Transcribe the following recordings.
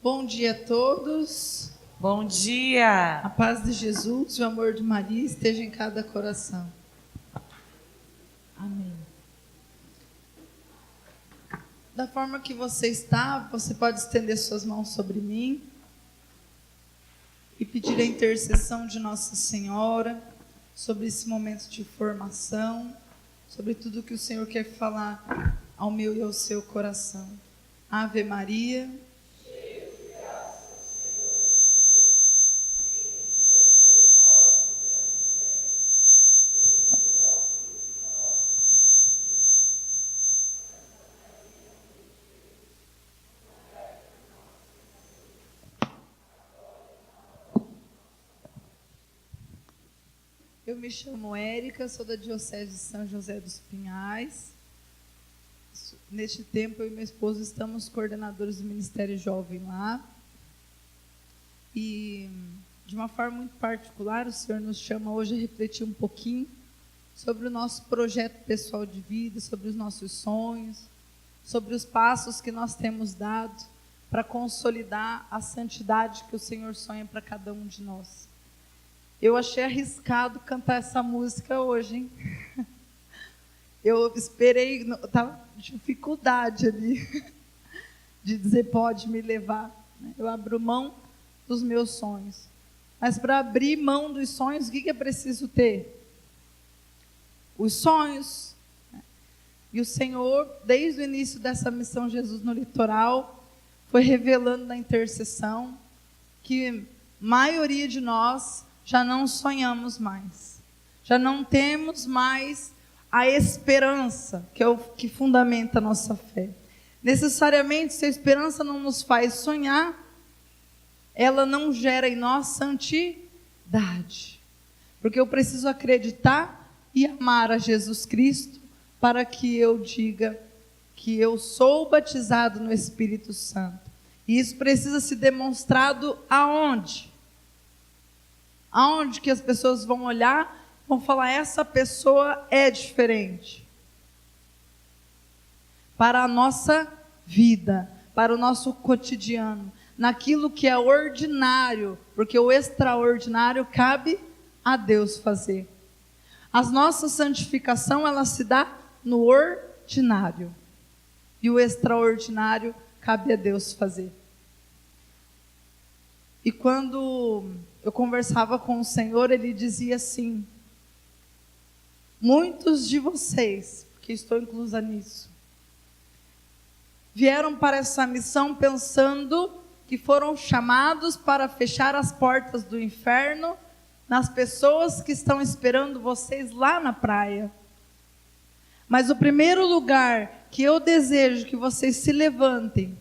Bom dia a todos. Bom dia. A paz de Jesus e o amor de Maria esteja em cada coração. Amém. Da forma que você está, você pode estender suas mãos sobre mim e pedir a intercessão de Nossa Senhora sobre esse momento de formação, sobre tudo que o Senhor quer falar ao meu e ao seu coração. Ave Maria. Eu me chamo Érica, sou da Diocese de São José dos Pinhais. Neste tempo, eu e meu esposo estamos coordenadores do Ministério Jovem lá. E, de uma forma muito particular, o Senhor nos chama hoje a refletir um pouquinho sobre o nosso projeto pessoal de vida, sobre os nossos sonhos, sobre os passos que nós temos dado para consolidar a santidade que o Senhor sonha para cada um de nós. Eu achei arriscado cantar essa música hoje, hein? Eu esperei, estava dificuldade ali de dizer pode me levar. Eu abro mão dos meus sonhos. Mas para abrir mão dos sonhos, o que é preciso ter? Os sonhos. E o Senhor, desde o início dessa missão Jesus no litoral, foi revelando na intercessão que a maioria de nós já não sonhamos mais, já não temos mais a esperança, que é o que fundamenta a nossa fé. Necessariamente, se a esperança não nos faz sonhar, ela não gera em nós santidade. Porque eu preciso acreditar e amar a Jesus Cristo para que eu diga que eu sou batizado no Espírito Santo. E isso precisa ser demonstrado aonde? Aonde que as pessoas vão olhar, vão falar, essa pessoa é diferente. Para a nossa vida, para o nosso cotidiano, naquilo que é ordinário, porque o extraordinário cabe a Deus fazer. A nossa santificação, ela se dá no ordinário, e o extraordinário cabe a Deus fazer. E quando eu conversava com o Senhor, Ele dizia assim, muitos de vocês, porque estou inclusa nisso, vieram para essa missão pensando que foram chamados para fechar as portas do inferno nas pessoas que estão esperando vocês lá na praia. Mas o primeiro lugar que eu desejo que vocês se levantem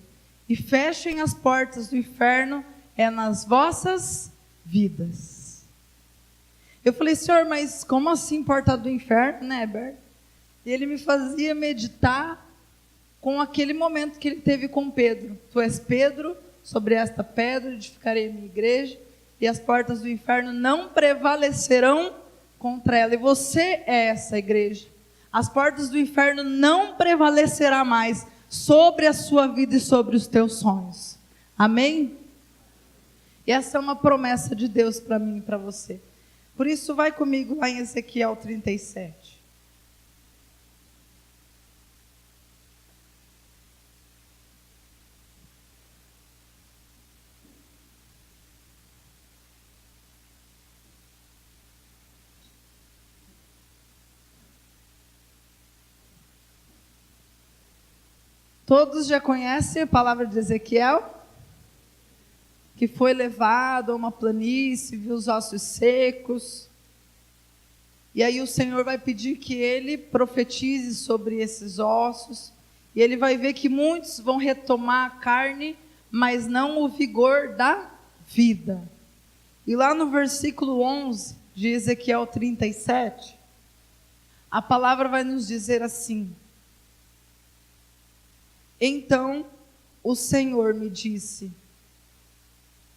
e fechem as portas do inferno é nas vossas vidas. Eu falei, Senhor, mas como assim porta do inferno, né, Bert? E Ele me fazia meditar com aquele momento que Ele teve com Pedro. Tu és Pedro, sobre esta pedra edificarei a minha igreja, e as portas do inferno não prevalecerão contra ela. E você é essa igreja. As portas do inferno não prevalecerá mais sobre a sua vida e sobre os teus sonhos. Amém? E essa é uma promessa de Deus para mim e para você. Por isso, vai comigo lá em Ezequiel 37. Todos já conhecem a palavra de Ezequiel? Que foi levado a uma planície, viu os ossos secos. E aí o Senhor vai pedir que ele profetize sobre esses ossos. E ele vai ver que muitos vão retomar a carne, mas não o vigor da vida. E lá no versículo 11 de Ezequiel 37, a palavra vai nos dizer assim: então o Senhor me disse,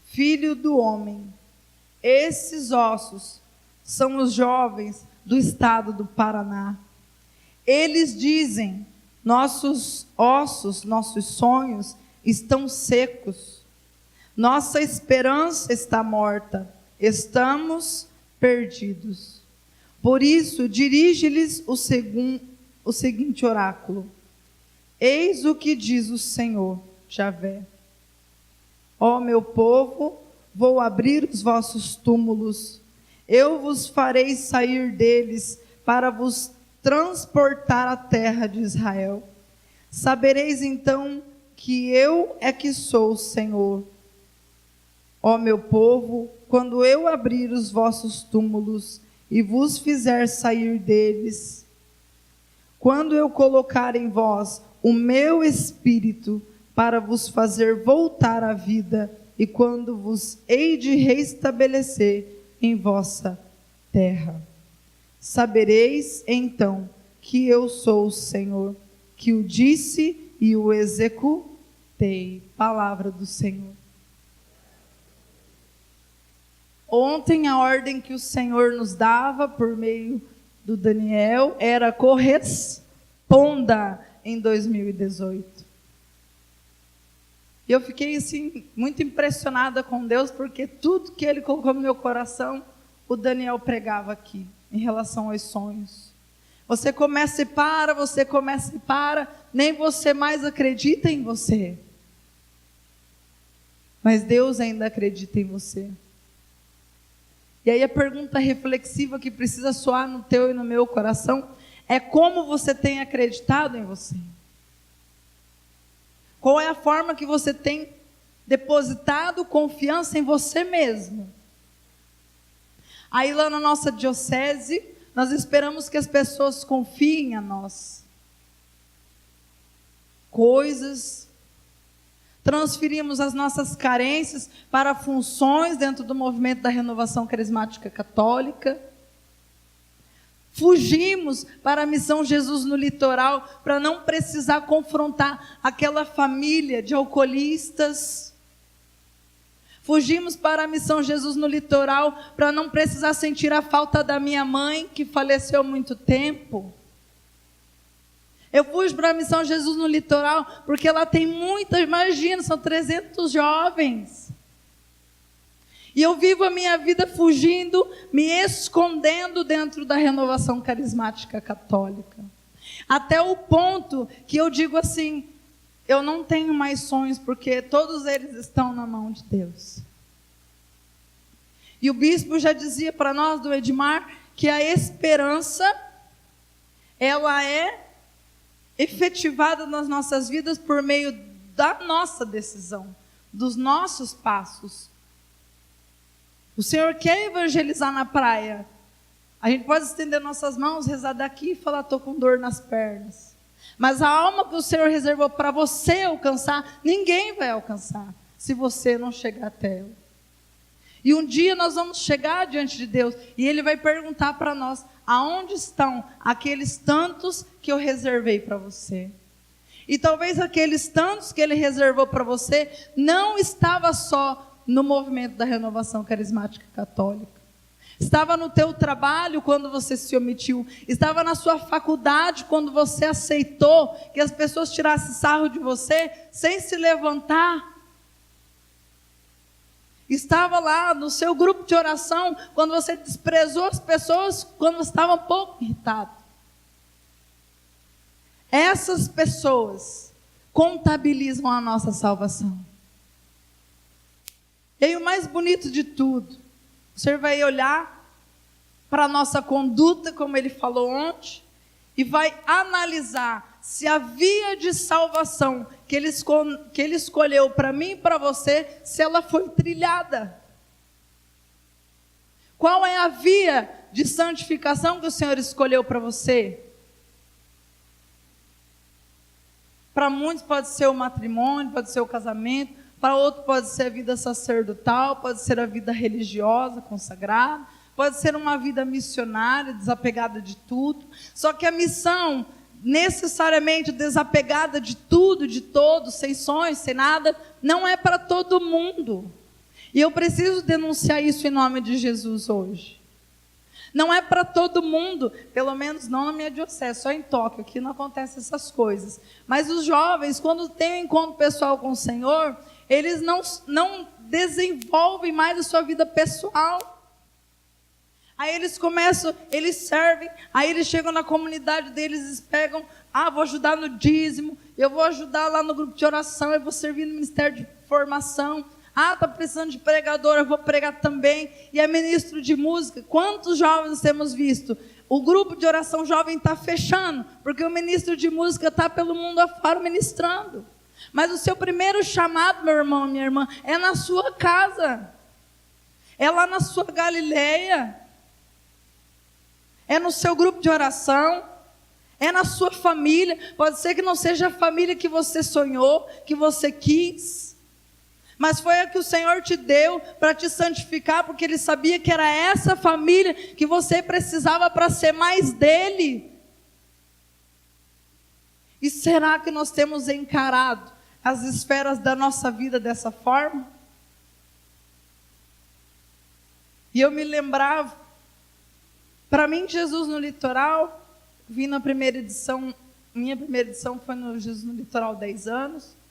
filho do homem, esses ossos são os jovens do estado do Paraná. Eles dizem, nossos ossos, nossos sonhos estão secos. Nossa esperança está morta, estamos perdidos. Por isso, dirige-lhes o seguinte oráculo: eis o que diz o Senhor, Javé. Ó meu povo, vou abrir os vossos túmulos, eu vos farei sair deles para vos transportar à terra de Israel. Sabereis então que eu é que sou o Senhor. Ó meu povo, quando eu abrir os vossos túmulos e vos fizer sair deles, quando eu colocar em vós o meu espírito para vos fazer voltar à vida, e quando vos hei de reestabelecer em vossa terra, sabereis então que eu sou o Senhor, que o disse e o executei. Palavra do Senhor. Ontem a ordem que o Senhor nos dava por meio do Daniel era: corresponda em 2018. E eu fiquei assim muito impressionada com Deus, porque tudo que Ele colocou no meu coração, o Daniel pregava aqui, em relação aos sonhos. Você começa e para, você começa e para, nem você mais acredita em você. Mas Deus ainda acredita em você. E aí a pergunta reflexiva que precisa soar no teu e no meu coração é: como você tem acreditado em você? Qual é a forma que você tem depositado confiança em você mesmo? Aí lá na nossa diocese, nós esperamos que as pessoas confiem a nós. Coisas. Transferimos as nossas carências para funções dentro do movimento da renovação carismática católica. Fugimos para a Missão Jesus no litoral para não precisar confrontar aquela família de alcoolistas. Fugimos para a Missão Jesus no litoral para não precisar sentir a falta da minha mãe, que faleceu há muito tempo. Eu fujo para a Missão Jesus no litoral porque ela tem muitas, imagina, são 300 jovens. E eu vivo a minha vida fugindo, me escondendo dentro da renovação carismática católica. Até o ponto que eu digo assim: eu não tenho mais sonhos porque todos eles estão na mão de Deus. E o bispo já dizia para nós, do Edmar, que a esperança, ela é efetivada nas nossas vidas por meio da nossa decisão, dos nossos passos. O Senhor quer evangelizar na praia. A gente pode estender nossas mãos, rezar daqui e falar: estou com dor nas pernas. Mas a alma que o Senhor reservou para você alcançar, ninguém vai alcançar se você não chegar até ela. E um dia nós vamos chegar diante de Deus e Ele vai perguntar para nós: aonde estão aqueles tantos que eu reservei para você? E talvez aqueles tantos que Ele reservou para você não estava só no movimento da renovação carismática católica. Estava no teu trabalho quando você se omitiu. Estava na sua faculdade quando você aceitou que as pessoas tirassem sarro de você sem se levantar. Estava lá no seu grupo de oração quando você desprezou as pessoas quando você estava um pouco irritado. Essas pessoas contabilizam a nossa salvação. E aí o mais bonito de tudo, o Senhor vai olhar para a nossa conduta, como Ele falou ontem, e vai analisar se a via de salvação que Ele escolheu para mim e para você, se ela foi trilhada. Qual é a via de santificação que o Senhor escolheu para você? Para muitos pode ser o matrimônio, pode ser o casamento. Para outro pode ser a vida sacerdotal, pode ser a vida religiosa, consagrada, pode ser uma vida missionária, desapegada de tudo. Só que a missão, necessariamente desapegada de tudo, de todos, sem sonhos, sem nada, não é para todo mundo. E eu preciso denunciar isso em nome de Jesus hoje. Não é para todo mundo, pelo menos não na minha diocese, só em Tóquio, aqui não acontecem essas coisas. Mas os jovens, quando têm um encontro pessoal com o Senhor, eles não desenvolvem mais a sua vida pessoal. Aí eles começam, eles servem, aí eles chegam na comunidade deles, eles pegam, vou ajudar no dízimo, eu vou ajudar lá no grupo de oração, eu vou servir no ministério de formação. Está precisando de pregador, eu vou pregar também. E é ministro de música. Quantos jovens temos visto? O grupo de oração jovem está fechando, porque o ministro de música está pelo mundo afora ministrando. Mas o seu primeiro chamado, meu irmão, minha irmã, é na sua casa. É lá na sua Galileia. É no seu grupo de oração. É na sua família. Pode ser que não seja a família que você sonhou, que você quis. Mas foi a que o Senhor te deu para te santificar, porque Ele sabia que era essa família que você precisava para ser mais dele. E será que nós temos encarado as esferas da nossa vida dessa forma? E eu me lembrava, para mim, Jesus no Litoral, vim na primeira edição, minha primeira edição foi no Jesus no Litoral 10 anos,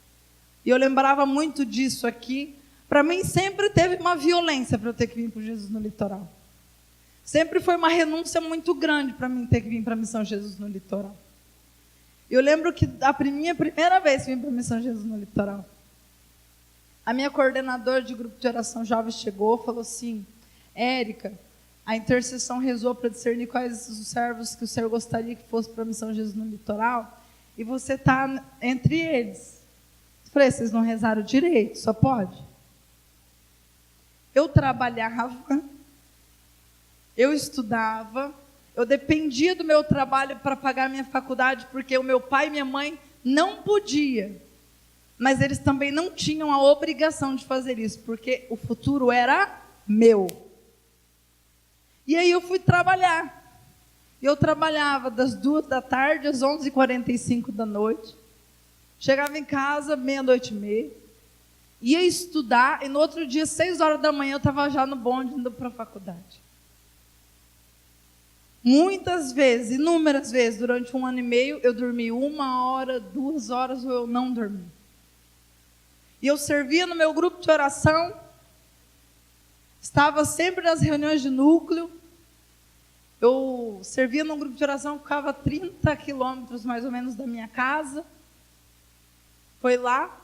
e eu lembrava muito disso aqui. Para mim sempre teve uma violência para eu ter que vir para o Jesus no Litoral. Sempre foi uma renúncia muito grande para mim ter que vir para a Missão Jesus no Litoral. Eu lembro que a minha primeira vez que vim para a Missão Jesus no Litoral, a minha coordenadora de grupo de oração jovem chegou e falou assim: Érica, a intercessão rezou para discernir quais os servos que o Senhor gostaria que fosse para a Missão Jesus no Litoral, e você está entre eles. Eu falei: vocês não rezaram direito, só pode? Eu trabalhava, eu estudava, eu dependia do meu trabalho para pagar minha faculdade, porque o meu pai e minha mãe não podiam, mas eles também não tinham a obrigação de fazer isso, porque o futuro era meu. E aí eu fui trabalhar. Eu trabalhava das 2 da tarde às 11h45 da noite. Chegava em casa 00:30. Ia estudar e no outro dia, 6 horas da manhã, eu estava já no bonde indo para a faculdade. Muitas vezes, inúmeras vezes, durante 1 ano e meio, eu dormi 1 hora, 2 horas, ou eu não dormi. E eu servia no meu grupo de oração, estava sempre nas reuniões de núcleo. Eu servia num grupo de oração que ficava a 30 quilômetros mais ou menos da minha casa. Foi lá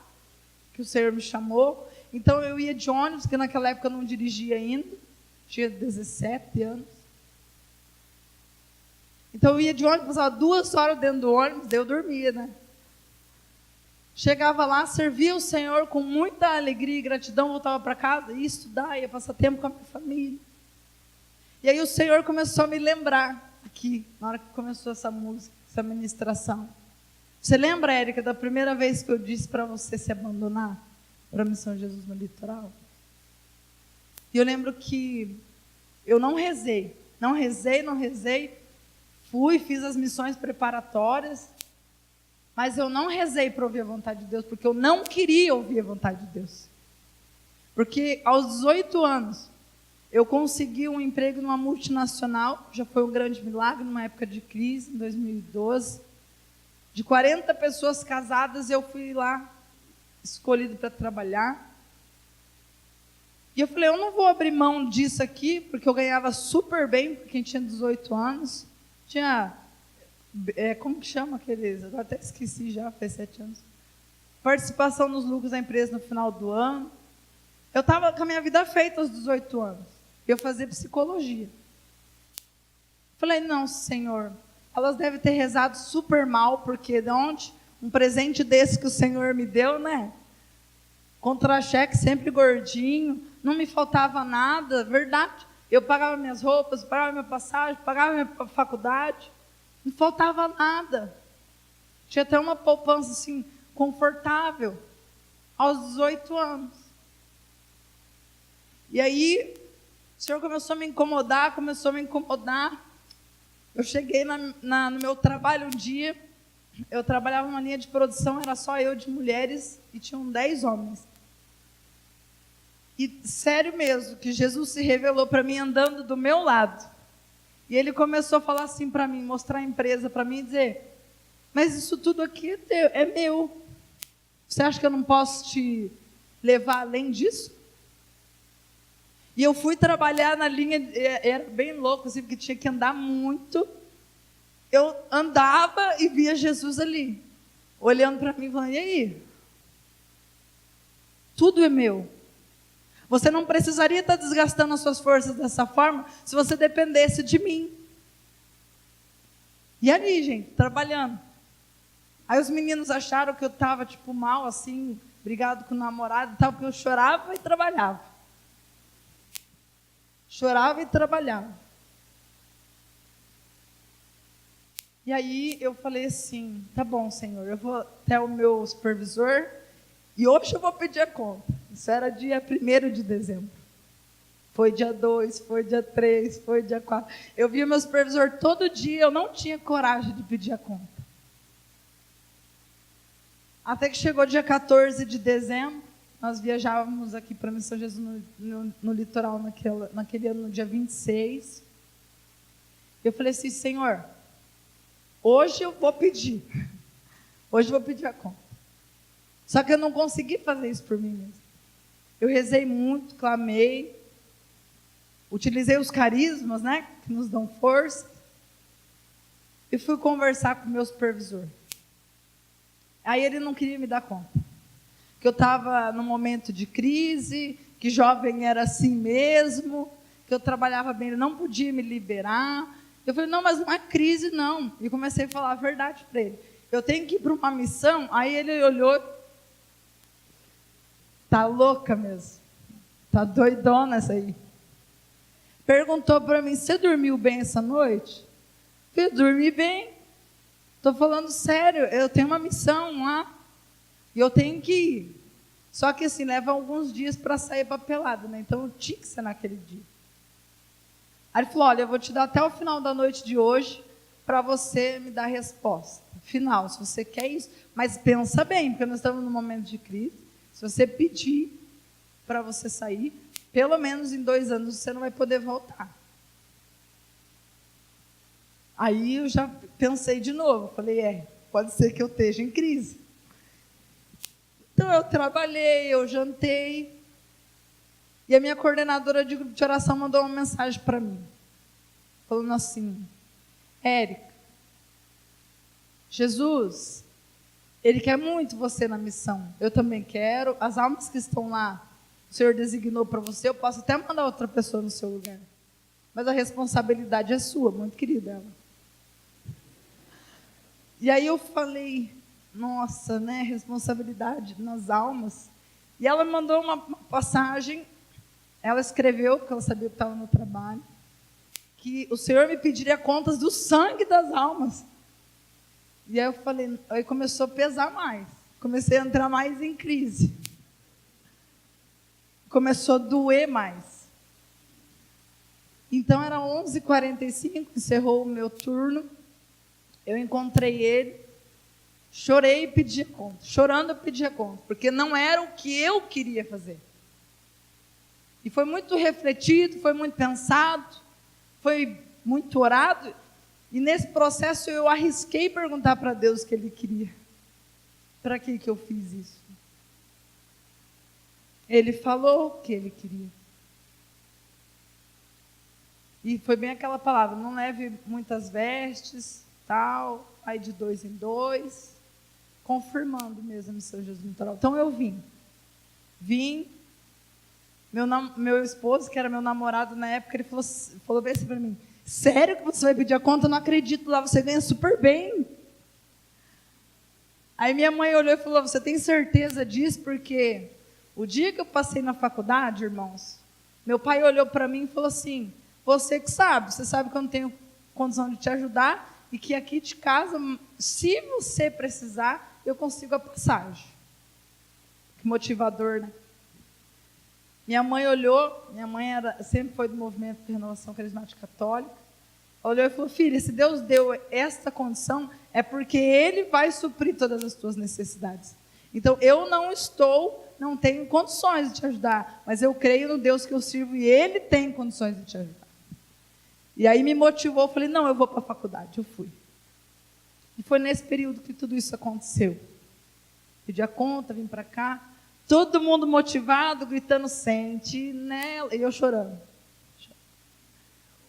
que o Senhor me chamou. Então eu ia de ônibus, porque naquela época eu não dirigia ainda, tinha 17 anos. Então eu ia de ônibus, passava 2 horas dentro do ônibus, daí eu dormia, né? Chegava lá, servia o Senhor com muita alegria e gratidão, voltava para casa, ia estudar, ia passar tempo com a minha família. E aí o Senhor começou a me lembrar, aqui, na hora que começou essa música, essa ministração. Você lembra, Érica, da primeira vez que eu disse para você se abandonar para a Missão Jesus no Litoral? E eu lembro que eu não rezei, fui, fiz as missões preparatórias, mas eu não rezei para ouvir a vontade de Deus, porque eu não queria ouvir a vontade de Deus. Porque aos 18 anos, eu consegui um emprego numa multinacional, já foi um grande milagre, numa época de crise, em 2012. De 40 pessoas casadas, eu fui lá, escolhido para trabalhar. E eu falei: eu não vou abrir mão disso aqui, porque eu ganhava super bem, para quem tinha 18 anos. Tinha, como que chama aqueles? Agora até esqueci já, faz 7 anos. Participação nos lucros da empresa no final do ano. Eu estava com a minha vida feita aos 18 anos. Eu fazia psicologia. Falei: não, Senhor, elas devem ter rezado super mal, porque de onde? Um presente desse que o Senhor me deu, né? Contra-cheque sempre gordinho, não me faltava nada, verdade. Eu pagava minhas roupas, pagava minha passagem, pagava minha faculdade, não faltava nada. Tinha até uma poupança assim, confortável, aos 18 anos. E aí, o Senhor começou a me incomodar. Eu cheguei no meu trabalho um dia, eu trabalhava numa linha de produção, era só eu de mulheres e tinham 10 homens. E sério mesmo, que Jesus se revelou para mim andando do meu lado. E Ele começou a falar assim para mim, mostrar a empresa para mim e dizer: mas isso tudo aqui é meu. Você acha que eu não posso te levar além disso? E eu fui trabalhar na linha, era bem louco, assim, porque tinha que andar muito. Eu andava e via Jesus ali, olhando para mim e falando, e aí? Tudo é meu. Você não precisaria estar desgastando as suas forças dessa forma se você dependesse de mim. E ali, gente, trabalhando. Aí os meninos acharam que eu estava, tipo, mal, assim, brigado com o namorado e tal, porque eu chorava e trabalhava. Chorava e trabalhava. E aí eu falei assim, tá bom, Senhor, eu vou até o meu supervisor e hoje eu vou pedir a conta. Isso era dia 1º de dezembro. Foi dia 2, foi dia 3, foi dia 4. Eu via meu supervisor todo dia, eu não tinha coragem de pedir a conta. Até que chegou dia 14 de dezembro, nós viajávamos aqui para a Missão Jesus no litoral naquele ano, no dia 26. Eu falei assim, Senhor, hoje eu vou pedir. Hoje eu vou pedir a conta. Só que eu não consegui fazer isso por mim mesmo. Eu rezei muito, clamei, utilizei os carismas, né, que nos dão força, e fui conversar com o meu supervisor. Aí ele não queria me dar conta, que eu estava num momento de crise, que jovem era assim mesmo, que eu trabalhava bem, ele não podia me liberar. Eu falei, não, mas não é crise não. E comecei a falar a verdade para ele. Eu tenho que ir para uma missão. Aí ele olhou, tá louca mesmo, tá doidona essa aí. Perguntou para mim, você dormiu bem essa noite? Eu dormi bem. Estou falando sério, eu tenho uma missão lá e eu tenho que ir. Só que assim, leva alguns dias para sair papelada, né? Então tinha que ser naquele dia. Aí ele falou, olha, eu vou te dar até o final da noite de hoje para você me dar a resposta final, se você quer isso. Mas pensa bem, porque nós estamos num momento de crise. Se você pedir para você sair, pelo menos em 2 anos você não vai poder voltar. Aí eu já pensei de novo, falei, pode ser que eu esteja em crise. Então eu trabalhei, eu jantei, e a minha coordenadora de grupo de oração mandou uma mensagem para mim, falando assim, Érica, Jesus, Ele quer muito você na missão, eu também quero, as almas que estão lá, o Senhor designou para você, eu posso até mandar outra pessoa no seu lugar, mas a responsabilidade é sua, muito querida ela. E aí eu falei, nossa, né, responsabilidade nas almas. E ela mandou uma passagem, ela escreveu, porque ela sabia que estava no trabalho, que o Senhor me pediria contas do sangue das almas. E aí eu falei, aí começou a pesar mais, comecei a entrar mais em crise. Começou a doer mais. Então era 11h45, encerrou o meu turno. Eu encontrei ele, chorei e pedi a conta. Chorando eu pedi a conta, porque não era o que eu queria fazer. E foi muito refletido, foi muito pensado, foi muito orado. E nesse processo eu arrisquei perguntar para Deus o que Ele queria. Para que eu fiz isso? Ele falou o que Ele queria. E foi bem aquela palavra, não leve muitas vestes, tal, aí de 2 em 2, confirmando mesmo a missão de Jesus litoral. Então eu vim, meu esposo, que era meu namorado na época, ele falou bem assim para mim, sério que você vai pedir a conta? Eu não acredito, lá você ganha super bem. Aí minha mãe olhou e falou, você tem certeza disso? Porque o dia que eu passei na faculdade, irmãos, meu pai olhou para mim e falou assim, você que sabe, você sabe que eu não tenho condição de te ajudar, e que aqui de casa, se você precisar, eu consigo a passagem. Que motivador, né? Minha mãe olhou, minha mãe sempre foi do movimento de renovação carismática católica, olhou e falou, filha, se Deus deu esta condição, é porque Ele vai suprir todas as tuas necessidades. Então, eu não tenho condições de te ajudar, mas eu creio no Deus que eu sirvo e Ele tem condições de te ajudar. E aí me motivou, eu falei, não, eu vou para a faculdade, eu fui. E foi nesse período que tudo isso aconteceu. Pedi a conta, vim para cá, Todo mundo motivado, gritando sentinela, e eu chorando.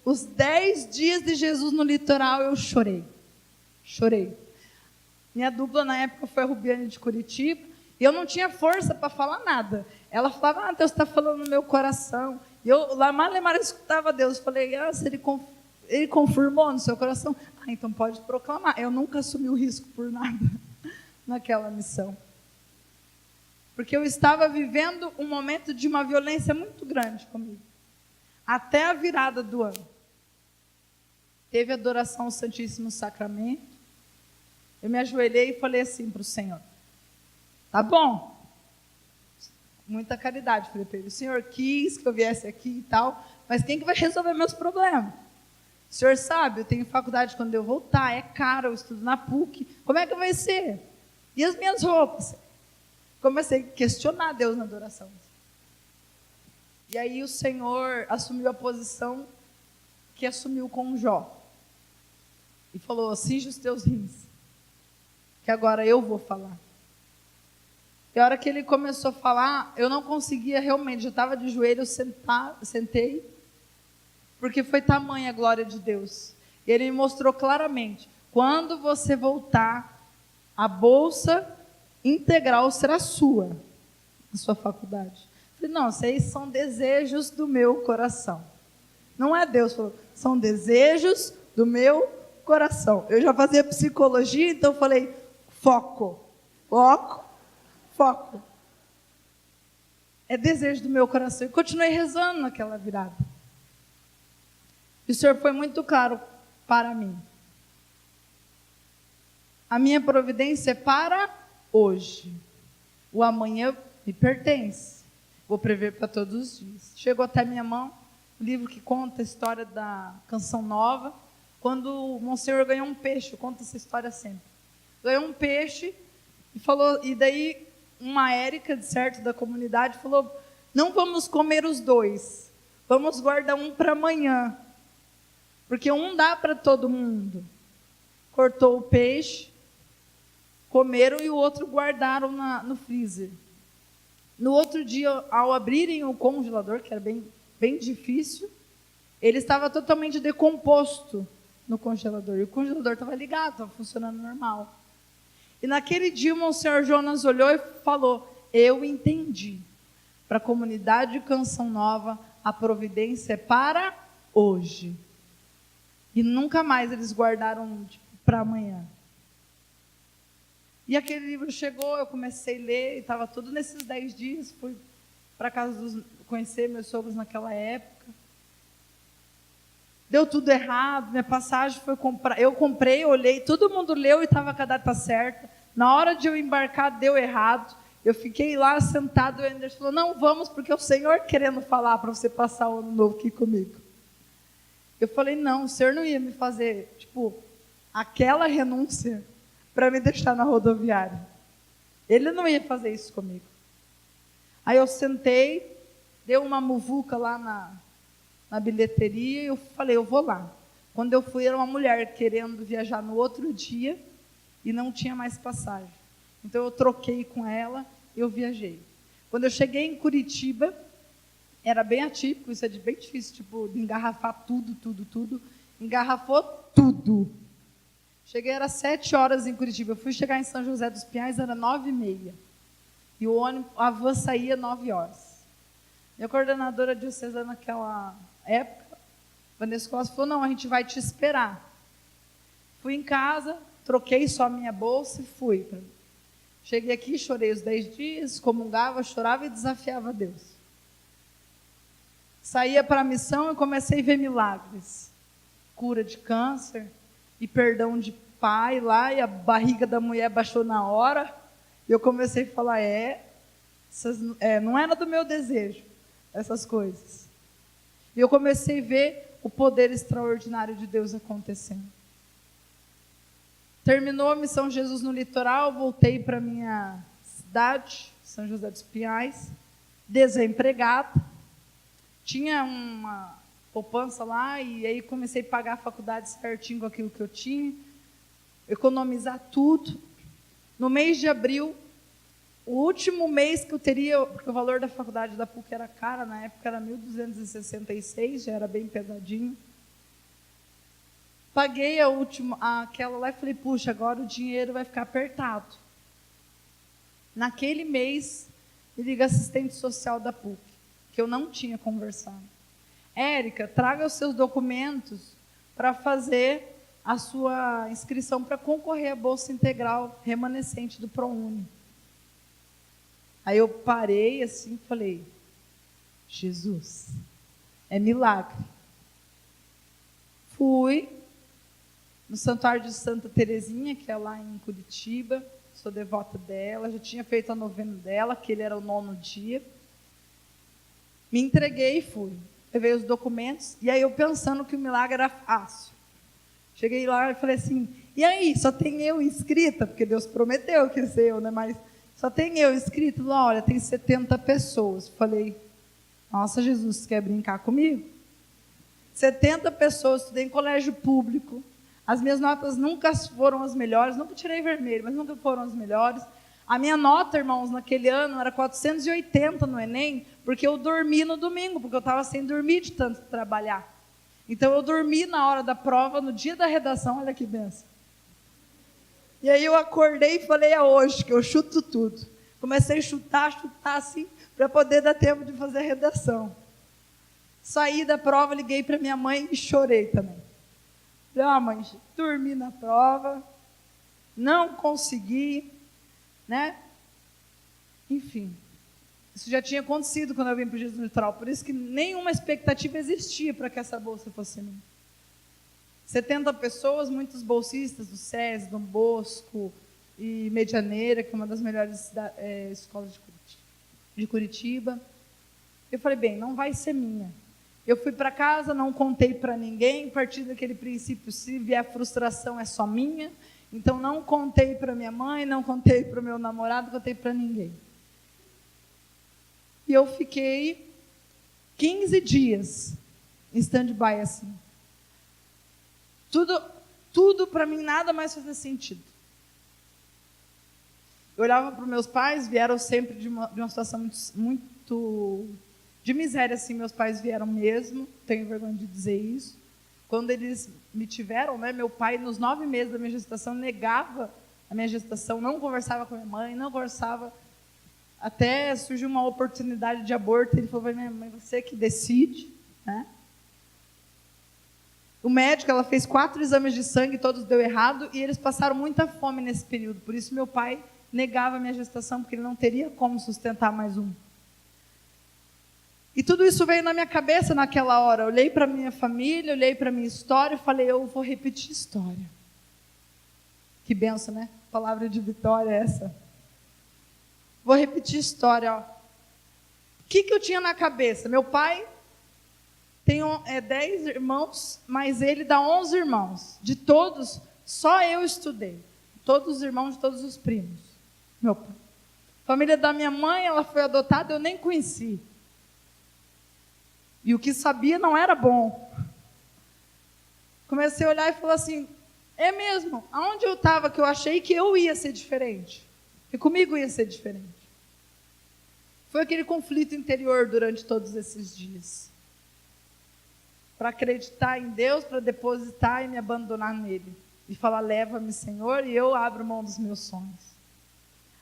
Os 10 dias de Jesus no litoral, eu chorei. Chorei. Minha dupla na época foi a Rubiane de Curitiba, e eu não tinha força para falar nada. Ela falava, Deus está falando no meu coração. E eu, lá, Malemar, escutava Deus. Falei, se ele confirmou no seu coração, então pode proclamar. Eu nunca assumi o risco por nada naquela missão. Porque eu estava vivendo um momento de uma violência muito grande comigo. Até a virada do ano. Teve adoração ao Santíssimo Sacramento. Eu me ajoelhei e falei assim para o Senhor. Tá bom. Muita caridade. Falei para ele, o Senhor quis que eu viesse aqui e tal, mas quem que vai resolver meus problemas? O Senhor sabe, eu tenho faculdade quando eu voltar, é caro, eu estudo na PUC. Como é que vai ser? E as minhas roupas? Comecei a questionar Deus na adoração. E aí o Senhor assumiu a posição que assumiu com Jó. E falou, cinge os teus rins, que agora eu vou falar. E a hora que ele começou a falar, eu não conseguia realmente, eu estava de joelho, eu sentei, porque foi tamanha a glória de Deus. E ele me mostrou claramente, quando você voltar, a bolsa integral será sua, na sua faculdade. Eu falei, não, esses são desejos do meu coração. Não é Deus, falou, são desejos do meu coração. Eu já fazia psicologia, então eu falei, foco. É desejo do meu coração. E continuei rezando naquela virada. E o Senhor foi muito claro para mim. A minha providência é para hoje. O amanhã me pertence. Vou prever para todos os dias. Chegou até minha mão o livro que conta a história da Canção Nova. Quando o Monsenhor ganhou um peixe, eu conto essa história sempre. Ganhou um peixe e falou, e daí uma Érica, de certo, da comunidade, falou, não vamos comer os dois, vamos guardar um para amanhã, porque um dá para todo mundo. Cortou o peixe, comeram e o outro guardaram no freezer. No outro dia, ao abrirem o congelador, que era bem difícil, ele estava totalmente decomposto no congelador. E o congelador estava ligado, estava funcionando normal. E naquele dia o Monsenhor Jonas olhou e falou, eu entendi. Para a comunidade de Canção Nova, a providência é para hoje. E nunca mais eles guardaram para amanhã. E aquele livro chegou, eu comecei a ler, e estava tudo nesses 10 dias, fui para casa conhecer meus sogros naquela época. Deu tudo errado, minha passagem foi comprar. Eu comprei, olhei, todo mundo leu e estava com a data certa. Na hora de eu embarcar, deu errado. Eu fiquei lá sentado, e o Anderson falou, não, vamos, porque é o Senhor querendo falar para você passar o ano novo aqui comigo. Eu falei, não, o Senhor não ia me fazer, aquela renúncia para me deixar na rodoviária. Ele não ia fazer isso comigo. Aí eu sentei, deu uma muvuca lá na bilheteria, e eu falei, eu vou lá. Quando eu fui, era uma mulher querendo viajar no outro dia e não tinha mais passagem. Então eu troquei com ela e eu viajei. Quando eu cheguei em Curitiba, era bem atípico, isso é bem difícil, de engarrafar tudo. Engarrafou tudo. Cheguei, era 7 horas em Curitiba. Eu fui chegar em São José dos Pinhais, era 9h30. E a van saía 9 horas. Minha coordenadora diocesana naquela época, Vanessa Costa, falou, não, a gente vai te esperar. Fui em casa, troquei só a minha bolsa e fui. Cheguei aqui, chorei os 10 dias, comungava, chorava e desafiava Deus. Saía para a missão e comecei a ver milagres. Cura de câncer e perdão de pai lá, e a barriga da mulher baixou na hora. E eu comecei a falar, não era do meu desejo, essas coisas. E eu comecei a ver o poder extraordinário de Deus acontecendo. Terminou a missão Jesus no litoral, voltei para a minha cidade, São José dos Pinhais, desempregada. Tinha uma poupança lá, e aí comecei a pagar a faculdade certinho com aquilo que eu tinha, economizar tudo. No mês de abril, O último mês que eu teria, porque o valor da faculdade da PUC era cara, na época era 1.266, já era bem pesadinho. Paguei aquela lá e falei, puxa, agora o dinheiro vai ficar apertado. Naquele mês, me liga a assistente social da PUC, que eu não tinha conversado. Érica, traga os seus documentos para fazer a sua inscrição para concorrer à Bolsa Integral remanescente do ProUni. Aí eu parei assim e falei, Jesus, é milagre. Fui no Santuário de Santa Terezinha, que é lá em Curitiba, sou devota dela, já tinha feito a novena dela, que ele era o 9º dia. Me entreguei e fui. Levei os documentos, e aí eu pensando que o milagre era fácil. Cheguei lá e falei assim, e aí, só tem eu inscrita? Porque Deus prometeu que ia ser eu, né? Mas só tem eu inscrito? Olha, tem 70 pessoas. Falei, nossa, Jesus, você quer brincar comigo? 70 pessoas, estudei em colégio público. As minhas notas nunca foram as melhores, nunca tirei vermelho, mas nunca foram as melhores. A minha nota, irmãos, naquele ano era 480 no Enem, porque eu dormi no domingo, porque eu estava sem dormir de tanto trabalhar. Então eu dormi na hora da prova, no dia da redação, olha que benção. E aí eu acordei e falei, é hoje que eu chuto tudo. Comecei a chutar assim, para poder dar tempo de fazer a redação. Saí da prova, liguei para minha mãe e chorei também. Falei, mãe, dormi na prova, não consegui, né? Enfim, isso já tinha acontecido quando eu vim para o Jesus Litoral, por isso que nenhuma expectativa existia para que essa bolsa fosse minha. 70 pessoas, muitos bolsistas do SESI, Dom Bosco e Medianeira, que é uma das melhores escolas de Curitiba. Eu falei, bem, não vai ser minha. Eu fui para casa, não contei para ninguém, a partir daquele princípio, se vier frustração é só minha. Então não contei para minha mãe, não contei para o meu namorado, não contei para ninguém. E eu fiquei 15 dias em stand-by assim. Tudo para mim, nada mais fazia sentido. Eu olhava para os meus pais, vieram sempre de uma situação muito de miséria, assim, meus pais vieram mesmo, tenho vergonha de dizer isso. Quando eles me tiveram, né, meu pai, nos 9 meses da minha gestação, negava a minha gestação, não conversava com a minha mãe, não conversava, até surgiu uma oportunidade de aborto, ele falou, minha mãe, você que decide, né? O médico, ela fez 4 exames de sangue, todos deu errado, e eles passaram muita fome nesse período, por isso meu pai negava a minha gestação, porque ele não teria como sustentar mais um. E tudo isso veio na minha cabeça naquela hora. Eu olhei para a minha família, olhei para a minha história e falei, eu vou repetir história. Que benção, né? Palavra de vitória é essa. Vou repetir história. Ó. O que eu tinha na cabeça? Meu pai tem 10 irmãos, mas ele dá 11 irmãos. De todos, só eu estudei. Todos os irmãos de todos os primos. Meu pai. A família da minha mãe, ela foi adotada, eu nem conheci. E o que sabia não era bom. Comecei a olhar e falar assim, é mesmo, aonde eu estava que eu achei que eu ia ser diferente? Que comigo ia ser diferente. Foi aquele conflito interior durante todos esses dias. Para acreditar em Deus, para depositar e me abandonar nele. E falar, leva-me, Senhor, e eu abro mão dos meus sonhos.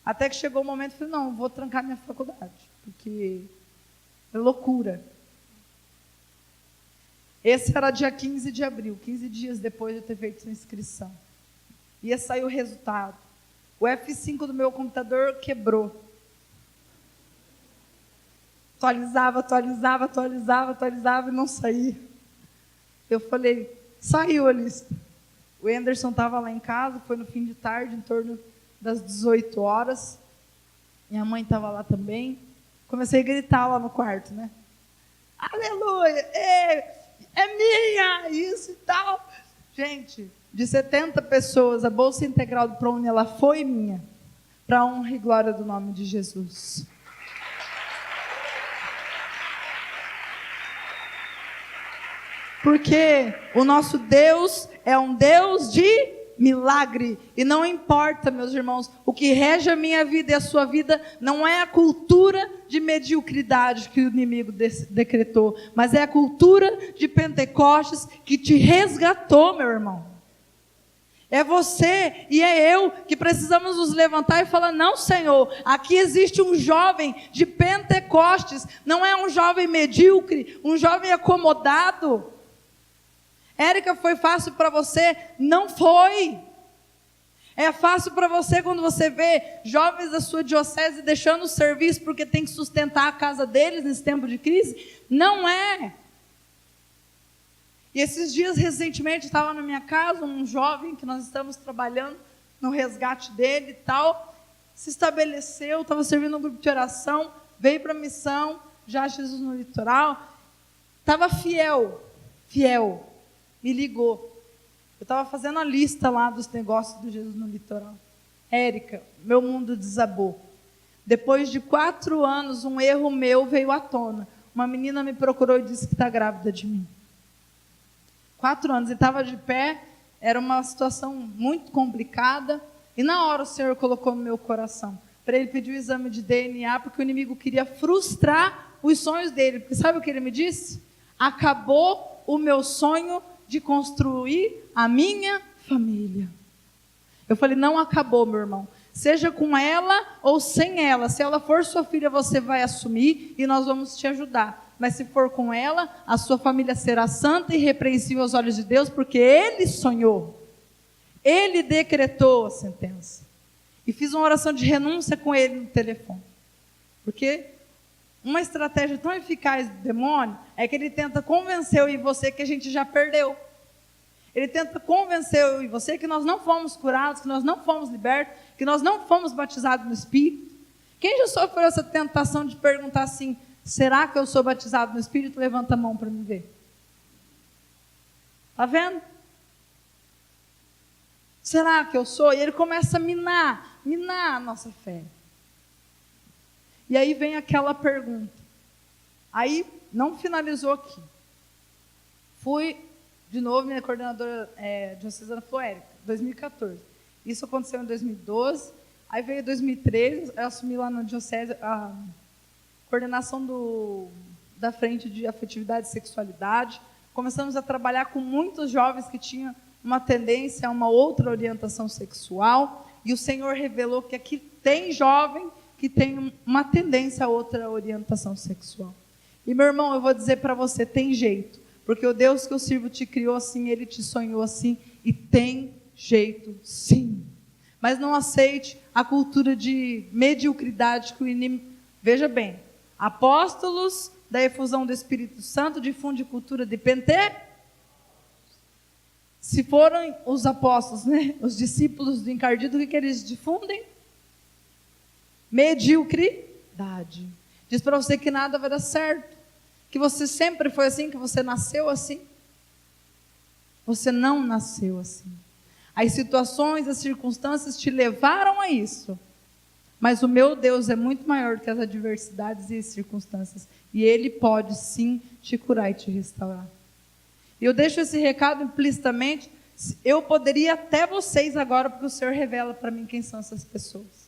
Até que chegou o momento, eu falei, não, vou trancar minha faculdade, porque é loucura. Esse era dia 15 de abril, 15 dias depois de eu ter feito a inscrição. Ia sair o resultado. O F5 do meu computador quebrou. Atualizava e não saía. Eu falei, saiu a lista. O Anderson estava lá em casa, foi no fim de tarde, em torno das 18 horas. Minha mãe estava lá também. Comecei a gritar lá no quarto, né? Aleluia! É minha, isso e tal. Gente, de 70 pessoas, a Bolsa Integral do ProUni, ela foi minha, para a honra e glória do nome de Jesus. Porque o nosso Deus é um Deus de milagre. E não importa, meus irmãos, o que rege a minha vida e a sua vida não é a cultura de mediocridade que o inimigo decretou, mas é a cultura de Pentecostes que te resgatou, meu irmão. É você e é eu que precisamos nos levantar e falar: não, Senhor, aqui existe um jovem de Pentecostes, não é um jovem medíocre, um jovem acomodado. Érica, foi fácil para você? Não foi. É fácil para você quando você vê jovens da sua diocese deixando o serviço porque tem que sustentar a casa deles nesse tempo de crise? Não é. E esses dias, recentemente, estava na minha casa um jovem que nós estamos trabalhando no resgate dele e tal, se estabeleceu, estava servindo um grupo de oração, veio para a missão, já Jesus no litoral, estava fiel, me ligou. Eu estava fazendo a lista lá dos negócios do Jesus no litoral. Érica, meu mundo desabou. Depois de 4 anos, um erro meu veio à tona. Uma menina me procurou e disse que está grávida de mim. 4 anos, ele estava de pé, era uma situação muito complicada, e na hora o Senhor colocou no meu coração, para ele pedir o exame de DNA, porque o inimigo queria frustrar os sonhos dele, porque sabe o que ele me disse? Acabou o meu sonho de construir a minha família. Eu falei: não acabou, meu irmão, seja com ela ou sem ela, se ela for sua filha, você vai assumir, e nós vamos te ajudar. Mas se for com ela, a sua família será santa e irrepreensível aos olhos de Deus, porque ele sonhou, ele decretou a sentença. E fiz uma oração de renúncia com ele no telefone. Porque uma estratégia tão eficaz do demônio é que ele tenta convencer eu e você que a gente já perdeu. Ele tenta convencer eu e você que nós não fomos curados, que nós não fomos libertos, que nós não fomos batizados no Espírito. Quem já sofreu essa tentação de perguntar assim: será que eu sou batizado no Espírito? Levanta a mão para me ver. Está vendo? Será que eu sou? E ele começa a minar a nossa fé. E aí vem aquela pergunta. Aí, não finalizou aqui. Fui, de novo, minha coordenadora diocesana foi Érica, 2014. Isso aconteceu em 2012. Aí veio 2013, eu assumi lá na diocese a coordenação da frente de afetividade e sexualidade. Começamos a trabalhar com muitos jovens que tinham uma tendência a uma outra orientação sexual, e o Senhor revelou que aqui tem jovem que tem uma tendência a outra orientação sexual. E, meu irmão, eu vou dizer para você, tem jeito, porque o Deus que eu sirvo te criou assim, Ele te sonhou assim, e tem jeito sim. Mas não aceite a cultura de mediocridade que o inimigo... Veja bem, apóstolos da efusão do Espírito Santo difunde cultura de Pentecostes. Se foram os apóstolos, né, os discípulos do encardido, o que eles difundem? Mediocridade. Diz para você que nada vai dar certo, que você sempre foi assim, que você nasceu assim. Você não nasceu assim. As situações, as circunstâncias te levaram a isso. Mas o meu Deus é muito maior que as adversidades e as circunstâncias. E Ele pode sim te curar e te restaurar. E eu deixo esse recado implicitamente. Eu poderia até vocês agora, porque o Senhor revela para mim quem são essas pessoas.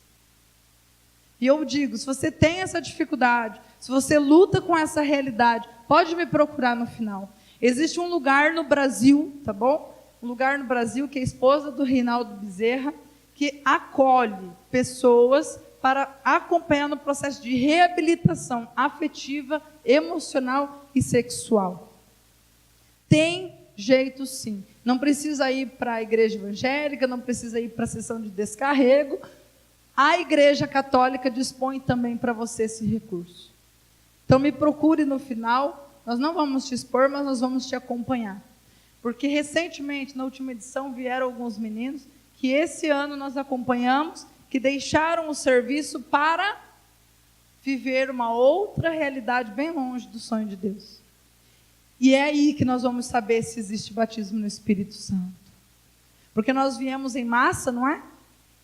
E eu digo, se você tem essa dificuldade, se você luta com essa realidade, pode me procurar no final. Existe um lugar no Brasil, tá bom? Um lugar no Brasil que é a esposa do Reinaldo Bezerra, que acolhe pessoas para acompanhar no processo de reabilitação afetiva, emocional e sexual. Tem jeito sim. Não precisa ir para a igreja evangélica, não precisa ir para a sessão de descarrego. A Igreja Católica dispõe também para você esse recurso. Então me procure no final. Nós não vamos te expor, mas nós vamos te acompanhar. Porque recentemente, na última edição, vieram alguns meninos que esse ano nós acompanhamos, que deixaram o serviço para viver uma outra realidade bem longe do sonho de Deus. E é aí que nós vamos saber se existe batismo no Espírito Santo. Porque nós viemos em massa, não é?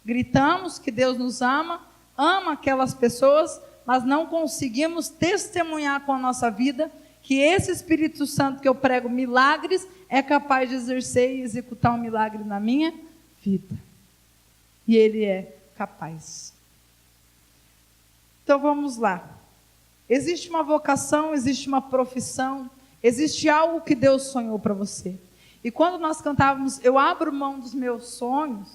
Gritamos que Deus nos ama aquelas pessoas, mas não conseguimos testemunhar com a nossa vida que esse Espírito Santo que eu prego milagres é capaz de exercer e executar um milagre na minha vida. E Ele é capaz. Então vamos lá. Existe uma vocação, existe uma profissão, existe algo que Deus sonhou para você. E quando nós cantávamos, eu abro mão dos meus sonhos,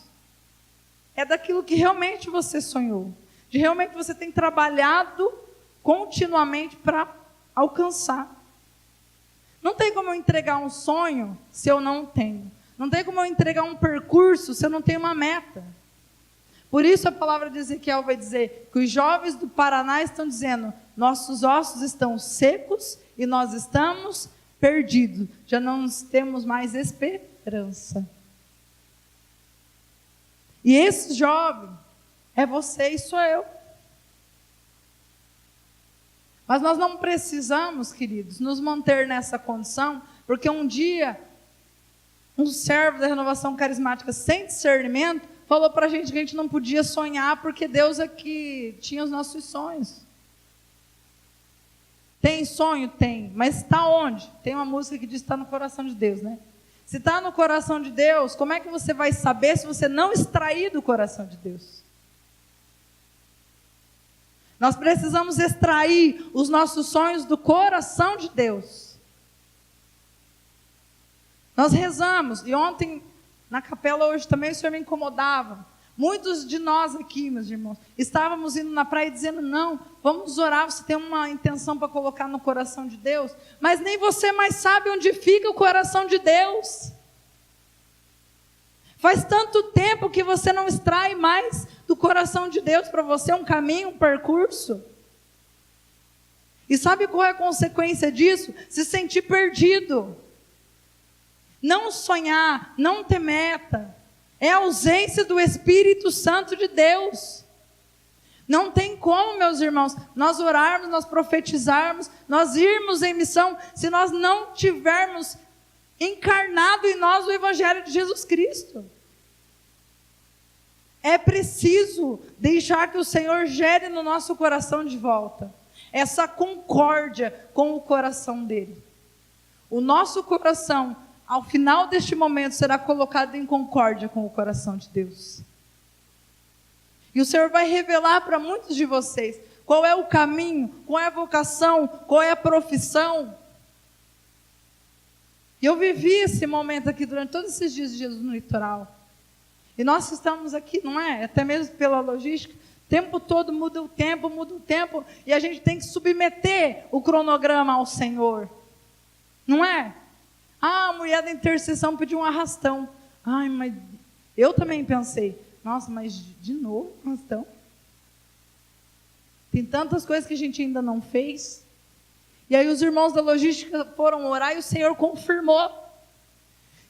é daquilo que realmente você sonhou. De realmente você tem trabalhado continuamente para alcançar. Não tem como eu entregar um sonho se eu não tenho. Não tem como eu entregar um percurso se eu não tenho uma meta. Por isso a palavra de Ezequiel vai dizer que os jovens do Paraná estão dizendo: nossos ossos estão secos e nós estamos perdidos. Já não temos mais esperança. E esse jovem é você e sou eu. Mas nós não precisamos, queridos, nos manter nessa condição, porque um dia um servo da renovação carismática sem discernimento falou para a gente que a gente não podia sonhar porque Deus é que tinha os nossos sonhos. Tem sonho? Tem. Mas está onde? Tem uma música que diz que está no coração de Deus, né? Se está no coração de Deus, como é que você vai saber se você não extrair do coração de Deus? Nós precisamos extrair os nossos sonhos do coração de Deus. Nós rezamos, e ontem na capela hoje também o Senhor me incomodava. Muitos de nós aqui, meus irmãos, estávamos indo na praia dizendo: não, vamos orar, você tem uma intenção para colocar no coração de Deus, mas nem você mais sabe onde fica o coração de Deus. Faz tanto tempo que você não extrai mais do coração de Deus para você um caminho, um percurso. E sabe qual é a consequência disso? Se sentir perdido. Não sonhar, não ter meta. É a ausência do Espírito Santo de Deus. Não tem como, meus irmãos, nós orarmos, nós profetizarmos, nós irmos em missão, se nós não tivermos encarnado em nós o Evangelho de Jesus Cristo. É preciso deixar que o Senhor gere no nosso coração de volta essa concórdia com o coração dele. O nosso coração, ao final deste momento, será colocado em concórdia com o coração de Deus. E o Senhor vai revelar para muitos de vocês qual é o caminho, qual é a vocação, qual é a profissão. E eu vivi esse momento aqui durante todos esses dias de Jesus no litoral. E nós que estamos aqui, não é? Até mesmo pela logística, o tempo todo muda o tempo, e a gente tem que submeter o cronograma ao Senhor. Não é? Ah, a mulher da intercessão pediu um arrastão. Ai, mas eu também pensei, nossa, mas de novo arrastão? Tem tantas coisas que a gente ainda não fez. E aí os irmãos da logística foram orar e o Senhor confirmou.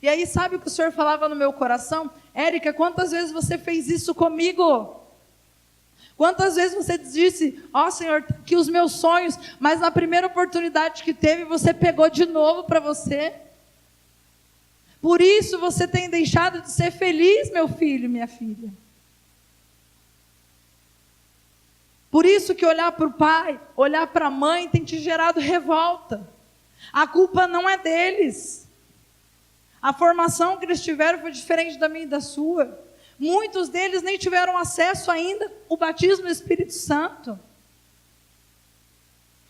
E aí sabe o que o Senhor falava no meu coração? Érica, quantas vezes você fez isso comigo? Quantas vezes você disse: ó Senhor, que os meus sonhos, mas na primeira oportunidade que teve, você pegou de novo para você? Por isso você tem deixado de ser feliz, meu filho, minha filha. Por isso que olhar para o pai, olhar para a mãe tem te gerado revolta. A culpa não é deles. A formação que eles tiveram foi diferente da minha e da sua. Muitos deles nem tiveram acesso ainda ao batismo do Espírito Santo.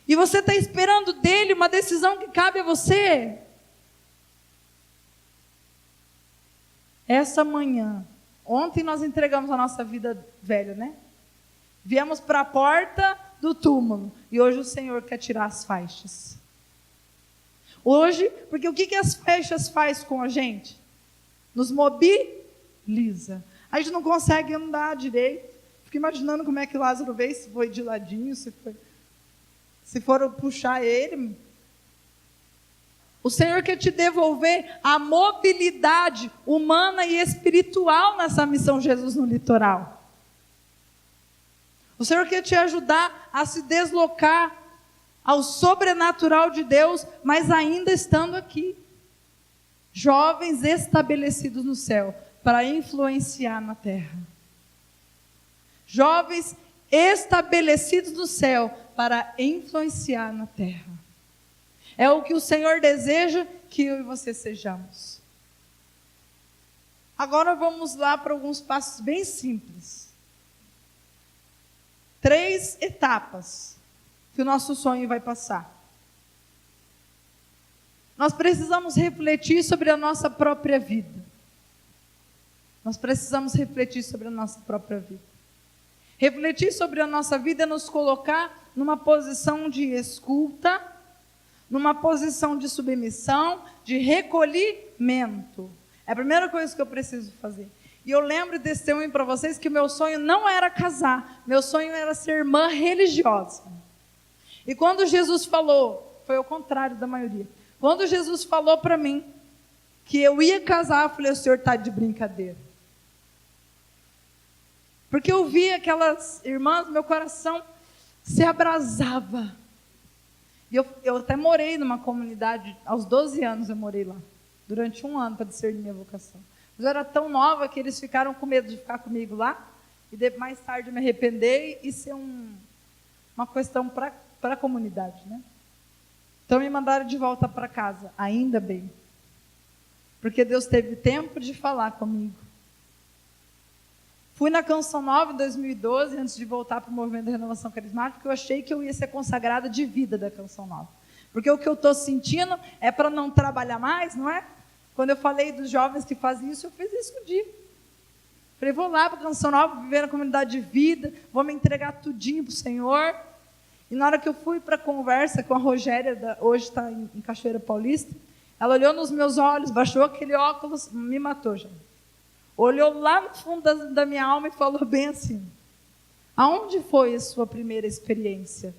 E você está esperando dele uma decisão que cabe a você. Essa manhã, ontem nós entregamos a nossa vida velha, né? Viemos para a porta do túmulo. E hoje o Senhor quer tirar as faixas. Hoje, porque o que as faixas faz com a gente? Nos mobiliza. A gente não consegue andar direito. Fico imaginando como é que Lázaro veio, se foi de ladinho, se for puxar ele. O Senhor quer te devolver a mobilidade humana e espiritual nessa missão Jesus no litoral. O Senhor quer te ajudar a se deslocar ao sobrenatural de Deus, mas ainda estando aqui. Jovens estabelecidos no céu para influenciar na terra. Jovens estabelecidos no céu para influenciar na terra. É o que o Senhor deseja que eu e você sejamos. Agora vamos lá para alguns passos bem simples. 3 etapas que o nosso sonho vai passar. Nós precisamos refletir sobre a nossa própria vida. Nós precisamos refletir sobre a nossa própria vida. Refletir sobre a nossa vida é nos colocar numa posição de escuta, numa posição de submissão, de recolhimento. É a primeira coisa que eu preciso fazer. E eu lembro de testemunho para vocês que o meu sonho não era casar, meu sonho era ser irmã religiosa. E quando Jesus falou, foi o contrário da maioria, quando Jesus falou para mim que eu ia casar, eu falei, o senhor está de brincadeira. Porque eu vi aquelas irmãs, meu coração se abrasava. E eu até morei numa comunidade, aos 12 anos eu morei lá, durante 1 ano para discernir minha vocação. Mas eu era tão nova que eles ficaram com medo de ficar comigo lá, e mais tarde me arrepender e ser uma questão para a comunidade, né? Então me mandaram de volta para casa, ainda bem. Porque Deus teve tempo de falar comigo. Fui na Canção Nova em 2012, antes de voltar para o movimento da renovação carismática, porque eu achei que eu ia ser consagrada de vida da Canção Nova. Porque o que eu estou sentindo é para não trabalhar mais, não é? Quando eu falei dos jovens que fazem isso, eu fiz isso um dia. Falei, vou lá para a Canção Nova, viver na comunidade de vida, vou me entregar tudinho para o Senhor. E na hora que eu fui para a conversa com a Rogéria, hoje está em Cachoeira Paulista, ela olhou nos meus olhos, baixou aquele óculos, me matou já. Olhou lá no fundo da minha alma e falou bem assim, aonde foi a sua primeira experiência?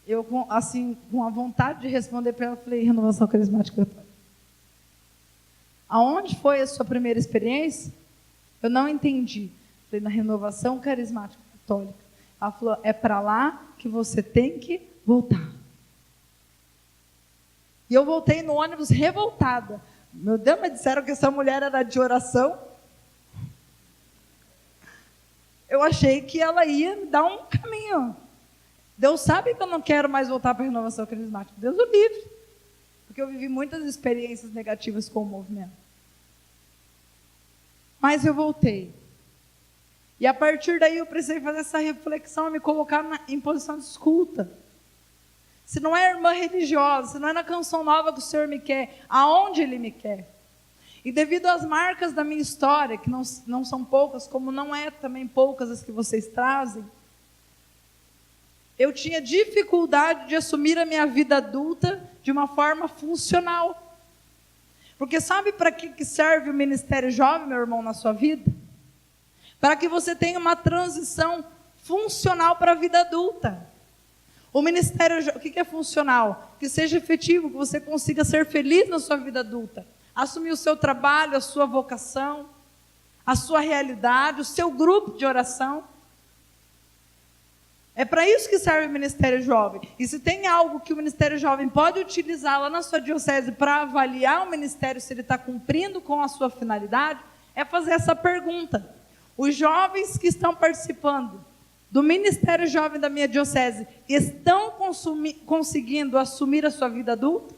Eu, assim, com a vontade de responder para ela, falei, renovação carismática católica. Aonde foi a sua primeira experiência? Eu não entendi. Falei, na renovação carismática católica. Ela falou, é para lá que você tem que voltar. E eu voltei no ônibus revoltada. Meu Deus, me disseram que essa mulher era de oração. Eu achei que ela ia me dar um caminho. Deus sabe que eu não quero mais voltar para a renovação carismática. Deus o livre. Porque eu vivi muitas experiências negativas com o movimento. Mas eu voltei. E a partir daí eu precisei fazer essa reflexão e me colocar em posição de escuta. Se não é irmã religiosa, se não é na Canção Nova que o Senhor me quer, aonde Ele me quer? E devido às marcas da minha história, que não são poucas, como não é também poucas as que vocês trazem, eu tinha dificuldade de assumir a minha vida adulta de uma forma funcional. Porque sabe para que serve o Ministério Jovem, meu irmão, na sua vida? Para que você tenha uma transição funcional para a vida adulta. O Ministério, o que é funcional? Que seja efetivo, que você consiga ser feliz na sua vida adulta. Assumir o seu trabalho, a sua vocação, a sua realidade, o seu grupo de oração. É para isso que serve o Ministério Jovem. E se tem algo que o Ministério Jovem pode utilizar lá na sua diocese para avaliar o ministério, se ele está cumprindo com a sua finalidade, é fazer essa pergunta. Os jovens que estão participando do Ministério Jovem da minha diocese estão conseguindo assumir a sua vida adulta?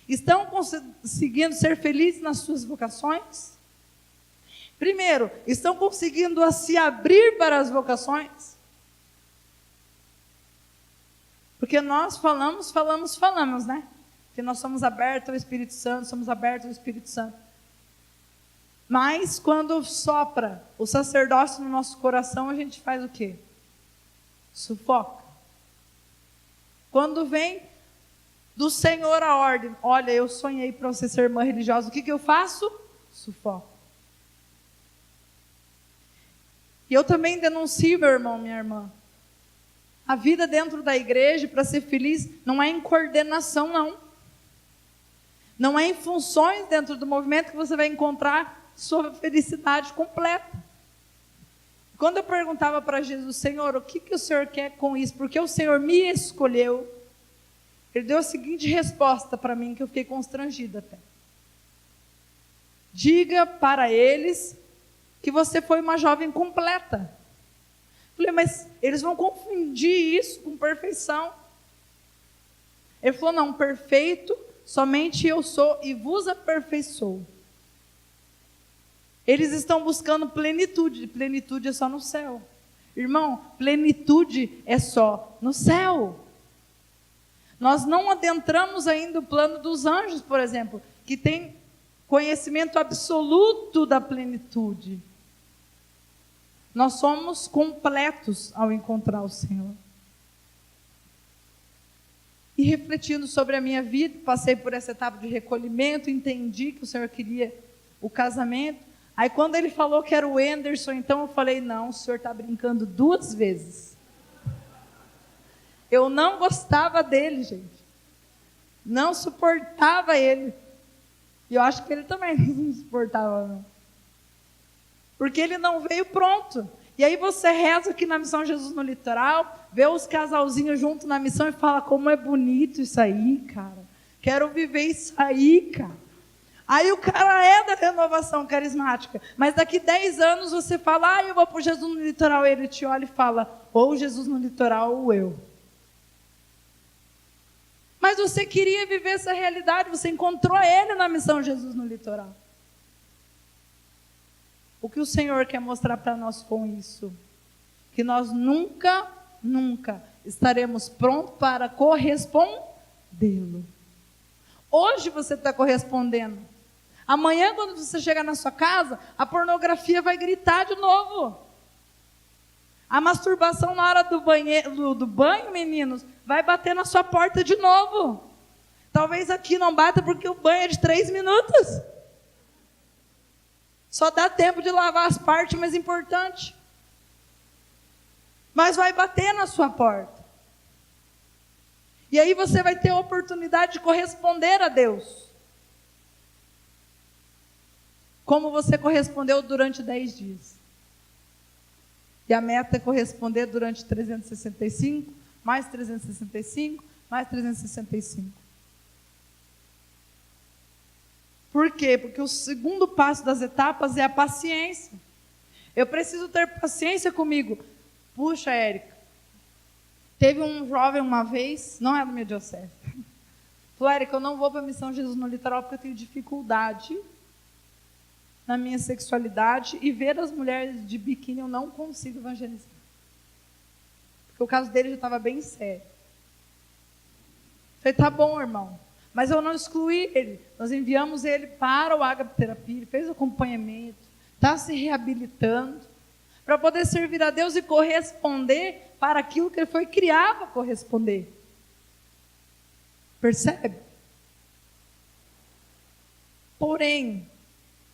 Estão conseguindo ser felizes nas suas vocações? Primeiro, estão conseguindo se abrir para as vocações? Porque nós falamos, né? Que nós somos abertos ao Espírito Santo, somos abertos ao Espírito Santo. Mas quando sopra o sacerdócio no nosso coração, a gente faz o quê? Sufoca. Quando vem do Senhor a ordem, olha, eu sonhei para você ser irmã religiosa, o que eu faço? Sufoco. E eu também denuncio, meu irmão, minha irmã, a vida dentro da igreja, para ser feliz, não é em coordenação, não. Não é em funções dentro do movimento que você vai encontrar sua felicidade completa. Quando eu perguntava para Jesus, Senhor, o que o Senhor quer com isso? Porque o Senhor me escolheu. Ele deu a seguinte resposta para mim, que eu fiquei constrangida até. Diga para eles que você foi uma jovem completa. Falei, mas eles vão confundir isso com perfeição. Ele falou, não, perfeito somente eu sou e vos aperfeiçoo. Eles estão buscando plenitude. Plenitude é só no céu. Irmão, plenitude é só no céu. Nós não adentramos ainda o plano dos anjos, por exemplo, que tem conhecimento absoluto da plenitude. Nós somos completos ao encontrar o Senhor. E refletindo sobre a minha vida, passei por essa etapa de recolhimento, entendi que o Senhor queria o casamento. Aí quando ele falou que era o Anderson, então eu falei, não, o Senhor está brincando 2 vezes. Eu não gostava dele, gente. Não suportava ele. E eu acho que ele também não suportava, não. Porque ele não veio pronto. E aí você reza aqui na Missão Jesus no Litoral, vê os casalzinhos juntos na missão e fala, como é bonito isso aí, cara. Quero viver isso aí, cara. Aí o cara é da renovação carismática. Mas daqui 10 anos você fala, eu vou para o Jesus no Litoral. Ele te olha e fala, ou Jesus no Litoral ou eu. Mas você queria viver essa realidade, você encontrou ele na Missão Jesus no Litoral. O que o Senhor quer mostrar para nós com isso? Que nós nunca estaremos prontos para correspondê-lo. Hoje você está correspondendo. Amanhã, quando você chegar na sua casa, a pornografia vai gritar de novo. A masturbação na hora do banho, meninos, vai bater na sua porta de novo. Talvez aqui não bata porque o banho é de 3 minutos. Só dá tempo de lavar as partes mais importantes. Mas vai bater na sua porta. E aí você vai ter a oportunidade de corresponder a Deus. Como você correspondeu durante 10 dias. E a meta é corresponder durante 365, mais 365, mais 365. Por quê? Porque o segundo passo das etapas é a paciência. Eu preciso ter paciência comigo. Puxa, Érica, teve um jovem uma vez, não é da minha diocese, falou, Érica, eu não vou para a Missão Jesus no Litoral porque eu tenho dificuldade na minha sexualidade e ver as mulheres de biquíni eu não consigo evangelizar. Porque o caso dele já estava bem sério. Falei, tá bom, irmão. Mas eu não excluí ele. Nós enviamos ele para o Ágape Terapia, ele fez acompanhamento, está se reabilitando, para poder servir a Deus e corresponder para aquilo que ele foi criado para corresponder. Percebe? Porém,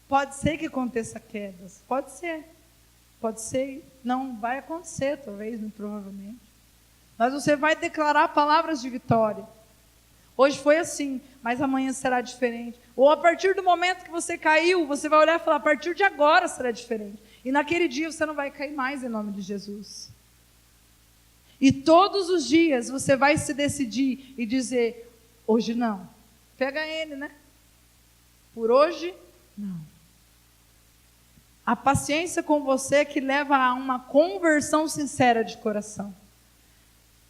pode ser que aconteça quedas, pode ser, não vai acontecer, talvez, muito provavelmente. Mas você vai declarar palavras de vitória. Hoje foi assim, mas amanhã será diferente. Ou a partir do momento que você caiu, você vai olhar e falar, a partir de agora será diferente. E naquele dia você não vai cair mais em nome de Jesus. E todos os dias você vai se decidir e dizer, hoje não. Pega ele, né? Por hoje, não. A paciência com você que leva a uma conversão sincera de coração.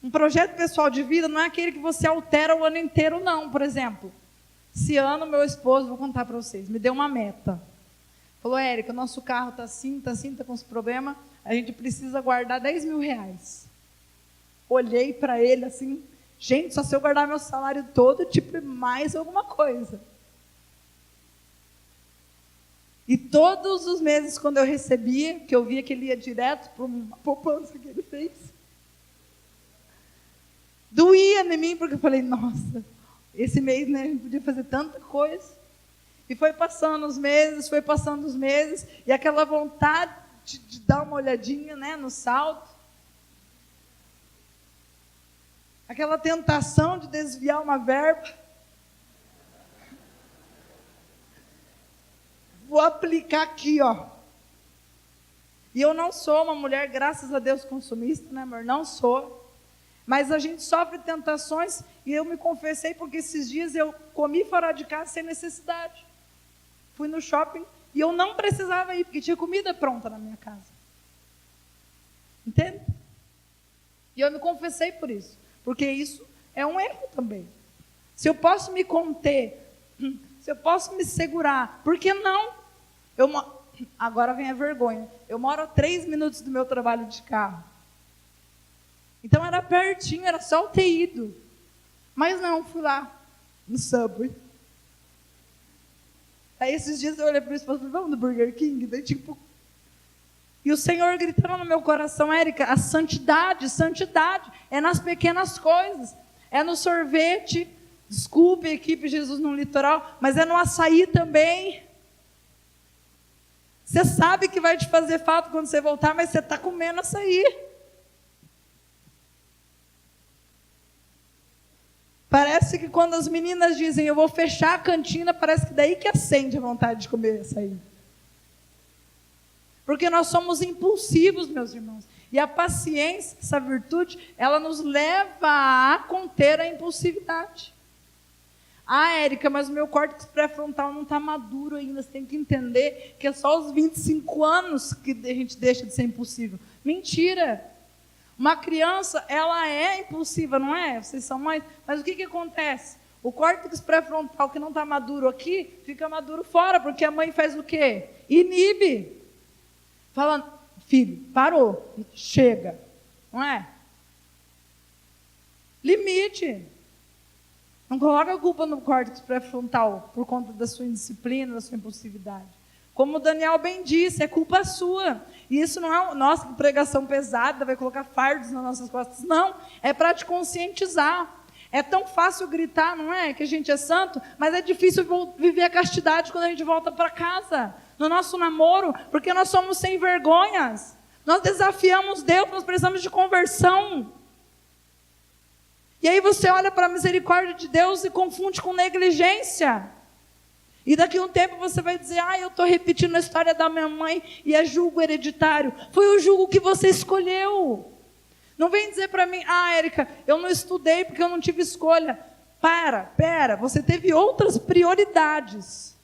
Um projeto pessoal de vida não é aquele que você altera o ano inteiro, não. Por exemplo, esse ano meu esposo, vou contar para vocês, me deu uma meta. Falou, Érica, o nosso carro está assim, está com esse problema, a gente precisa guardar 10 mil reais. Olhei para ele assim, gente, só se eu guardar meu salário todo, tipo, mais alguma coisa. E todos os meses, quando eu recebia, que eu via que ele ia direto para uma poupança que ele fez, doía em mim, porque eu falei, nossa, esse mês, né, a gente podia fazer tanta coisa. E foi passando os meses, e aquela vontade de dar uma olhadinha, né, no saldo. Aquela tentação de desviar uma verba. Vou aplicar aqui, ó. E eu não sou uma mulher, graças a Deus, consumista, né, amor? Não sou. Mas a gente sofre tentações e eu me confessei porque esses dias eu comi fora de casa sem necessidade. Fui no shopping e eu não precisava ir, porque tinha comida pronta na minha casa. Entende? E eu me confessei por isso. Porque isso é um erro também. Se eu posso me conter, se eu posso me segurar, por que não? Agora vem a vergonha. Eu moro a 3 minutos do meu trabalho de carro. Então era pertinho, era só eu ter ido. Mas não, fui lá, no Subway. Aí esses dias eu olhei para o esposo e falei, vamos no Burger King? Daí, tipo... E o Senhor gritando no meu coração, Érica, a santidade é nas pequenas coisas. É no sorvete, desculpe, equipe Jesus no litoral, mas é no açaí também. Você sabe que vai te fazer falta quando você voltar, mas você está comendo açaí. Parece que quando as meninas dizem, eu vou fechar a cantina, parece que daí que acende a vontade de comer açaí. Porque nós somos impulsivos, meus irmãos. E a paciência, essa virtude, ela nos leva a conter a impulsividade. Ah, Érica, mas o meu córtex pré-frontal não está maduro ainda. Você tem que entender que é só aos 25 anos que a gente deixa de ser impulsivo. Mentira! Uma criança, ela é impulsiva, não é? Vocês são mães. Mas o que acontece? O córtex pré-frontal que não está maduro aqui, fica maduro fora, porque a mãe faz o quê? Inibe. Fala, filho, parou, chega. Não é? Limite. Não coloca a culpa no córtex pré-frontal por conta da sua indisciplina, da sua impulsividade. Como o Daniel bem disse, é culpa sua. E isso não é, nossa, que pregação pesada, vai colocar fardos nas nossas costas. Não, é para te conscientizar. É tão fácil gritar, não é? Que a gente é santo, mas é difícil viver a castidade quando a gente volta para casa. No nosso namoro, porque nós somos sem vergonhas. Nós desafiamos Deus, nós precisamos de conversão. E aí você olha para a misericórdia de Deus e confunde com negligência. E daqui a um tempo você vai dizer, eu estou repetindo a história da minha mãe e é julgo hereditário. Foi o julgo que você escolheu. Não vem dizer para mim, Érica, eu não estudei porque eu não tive escolha. Pera, você teve outras prioridades.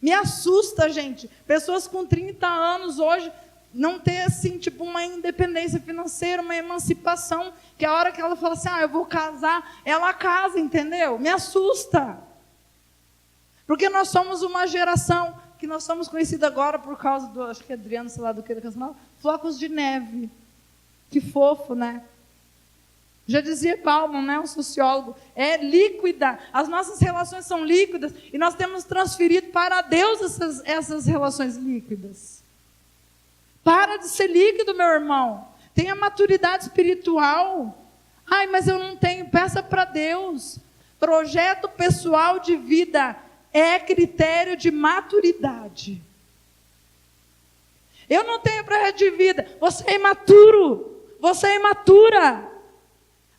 Me assusta, gente, pessoas com 30 anos hoje não ter, assim, tipo, uma independência financeira, uma emancipação, que a hora que ela fala assim, eu vou casar, ela casa, entendeu? Me assusta. Porque nós somos uma geração, que nós somos conhecidos agora por causa do, acho que é Adriano, sei lá do que ele canção, flocos de neve. Que fofo, né? Já dizia Bauman, né, um sociólogo, é líquida, as nossas relações são líquidas, e nós temos transferido para Deus essas relações líquidas. Para de ser líquido, meu irmão, tenha maturidade espiritual. Mas eu não tenho, peça para Deus. Projeto pessoal de vida é critério de maturidade. Eu não tenho projeto de vida, você é imaturo, você é imatura.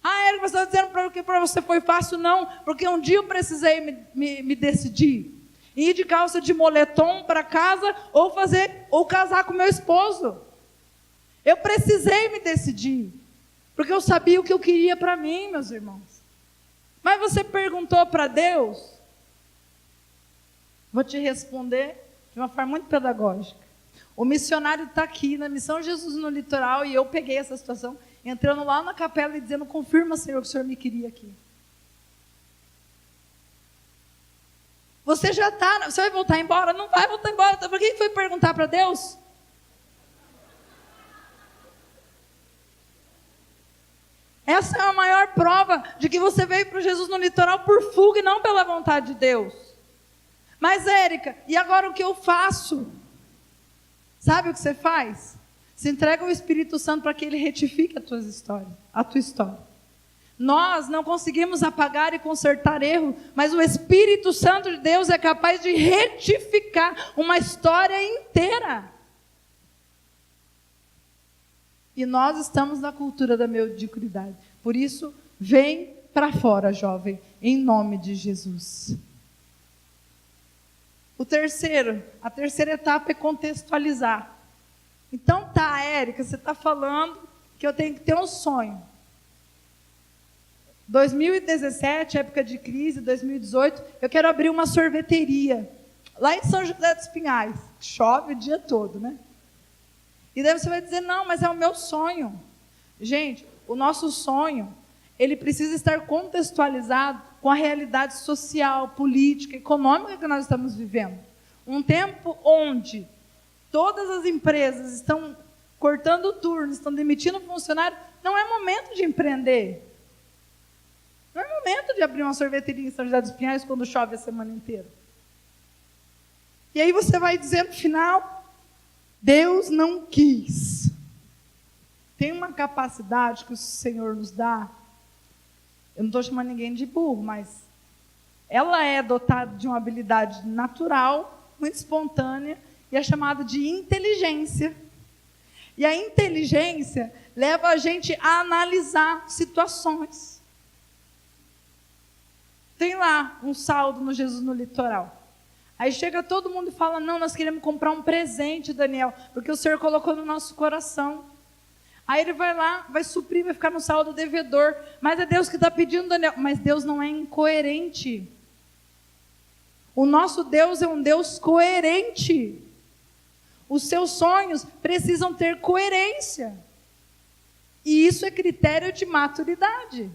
Érica, você está dizendo que para você foi fácil? Não, porque um dia eu precisei me decidir. Ir de calça de moletom para casa ou casar com meu esposo. Eu precisei me decidir, porque eu sabia o que eu queria para mim, meus irmãos. Mas você perguntou para Deus? Vou te responder de uma forma muito pedagógica. O missionário está aqui na Missão Jesus no Litoral e eu peguei essa situação, entrando lá na capela e dizendo, confirma, Senhor, que o Senhor me queria aqui. Você já está, você vai voltar embora? Não vai voltar embora. Para quem foi perguntar para Deus? Essa é a maior prova de que você veio para Jesus no litoral por fuga e não pela vontade de Deus. Mas, Érica, e agora o que eu faço? Sabe o que você faz? Se entrega ao Espírito Santo para que ele retifique a tua história. Nós não conseguimos apagar e consertar erro, mas o Espírito Santo de Deus é capaz de retificar uma história inteira. E nós estamos na cultura da mediocridade. Por isso, vem para fora, jovem, em nome de Jesus. A terceira etapa é contextualizar. Então Érica, você está falando que eu tenho que ter um sonho. 2017, época de crise, 2018, eu quero abrir uma sorveteria, lá em São José dos Pinhais. Chove o dia todo, né? E daí você vai dizer, não, mas é o meu sonho. Gente, o nosso sonho ele precisa estar contextualizado com a realidade social, política, econômica que nós estamos vivendo. Um tempo onde todas as empresas estão cortando turnos, estão demitindo funcionário, não é momento de empreender. Não é momento de abrir uma sorveteria em São José dos Pinhais quando chove a semana inteira. E aí você vai dizer no final, Deus não quis. Tem uma capacidade que o Senhor nos dá, eu não estou chamando ninguém de burro, mas ela é dotada de uma habilidade natural, muito espontânea, e é chamada de inteligência. E a inteligência leva a gente a analisar situações. Tem lá um saldo no Jesus no Litoral. Aí chega todo mundo e fala, não, nós queremos comprar um presente, Daniel, porque o Senhor colocou no nosso coração. Aí ele vai lá, vai suprir, vai ficar no saldo devedor. Mas é Deus que está pedindo, Daniel. Mas Deus não é incoerente. O nosso Deus é um Deus coerente. Os seus sonhos precisam ter coerência. E isso é critério de maturidade.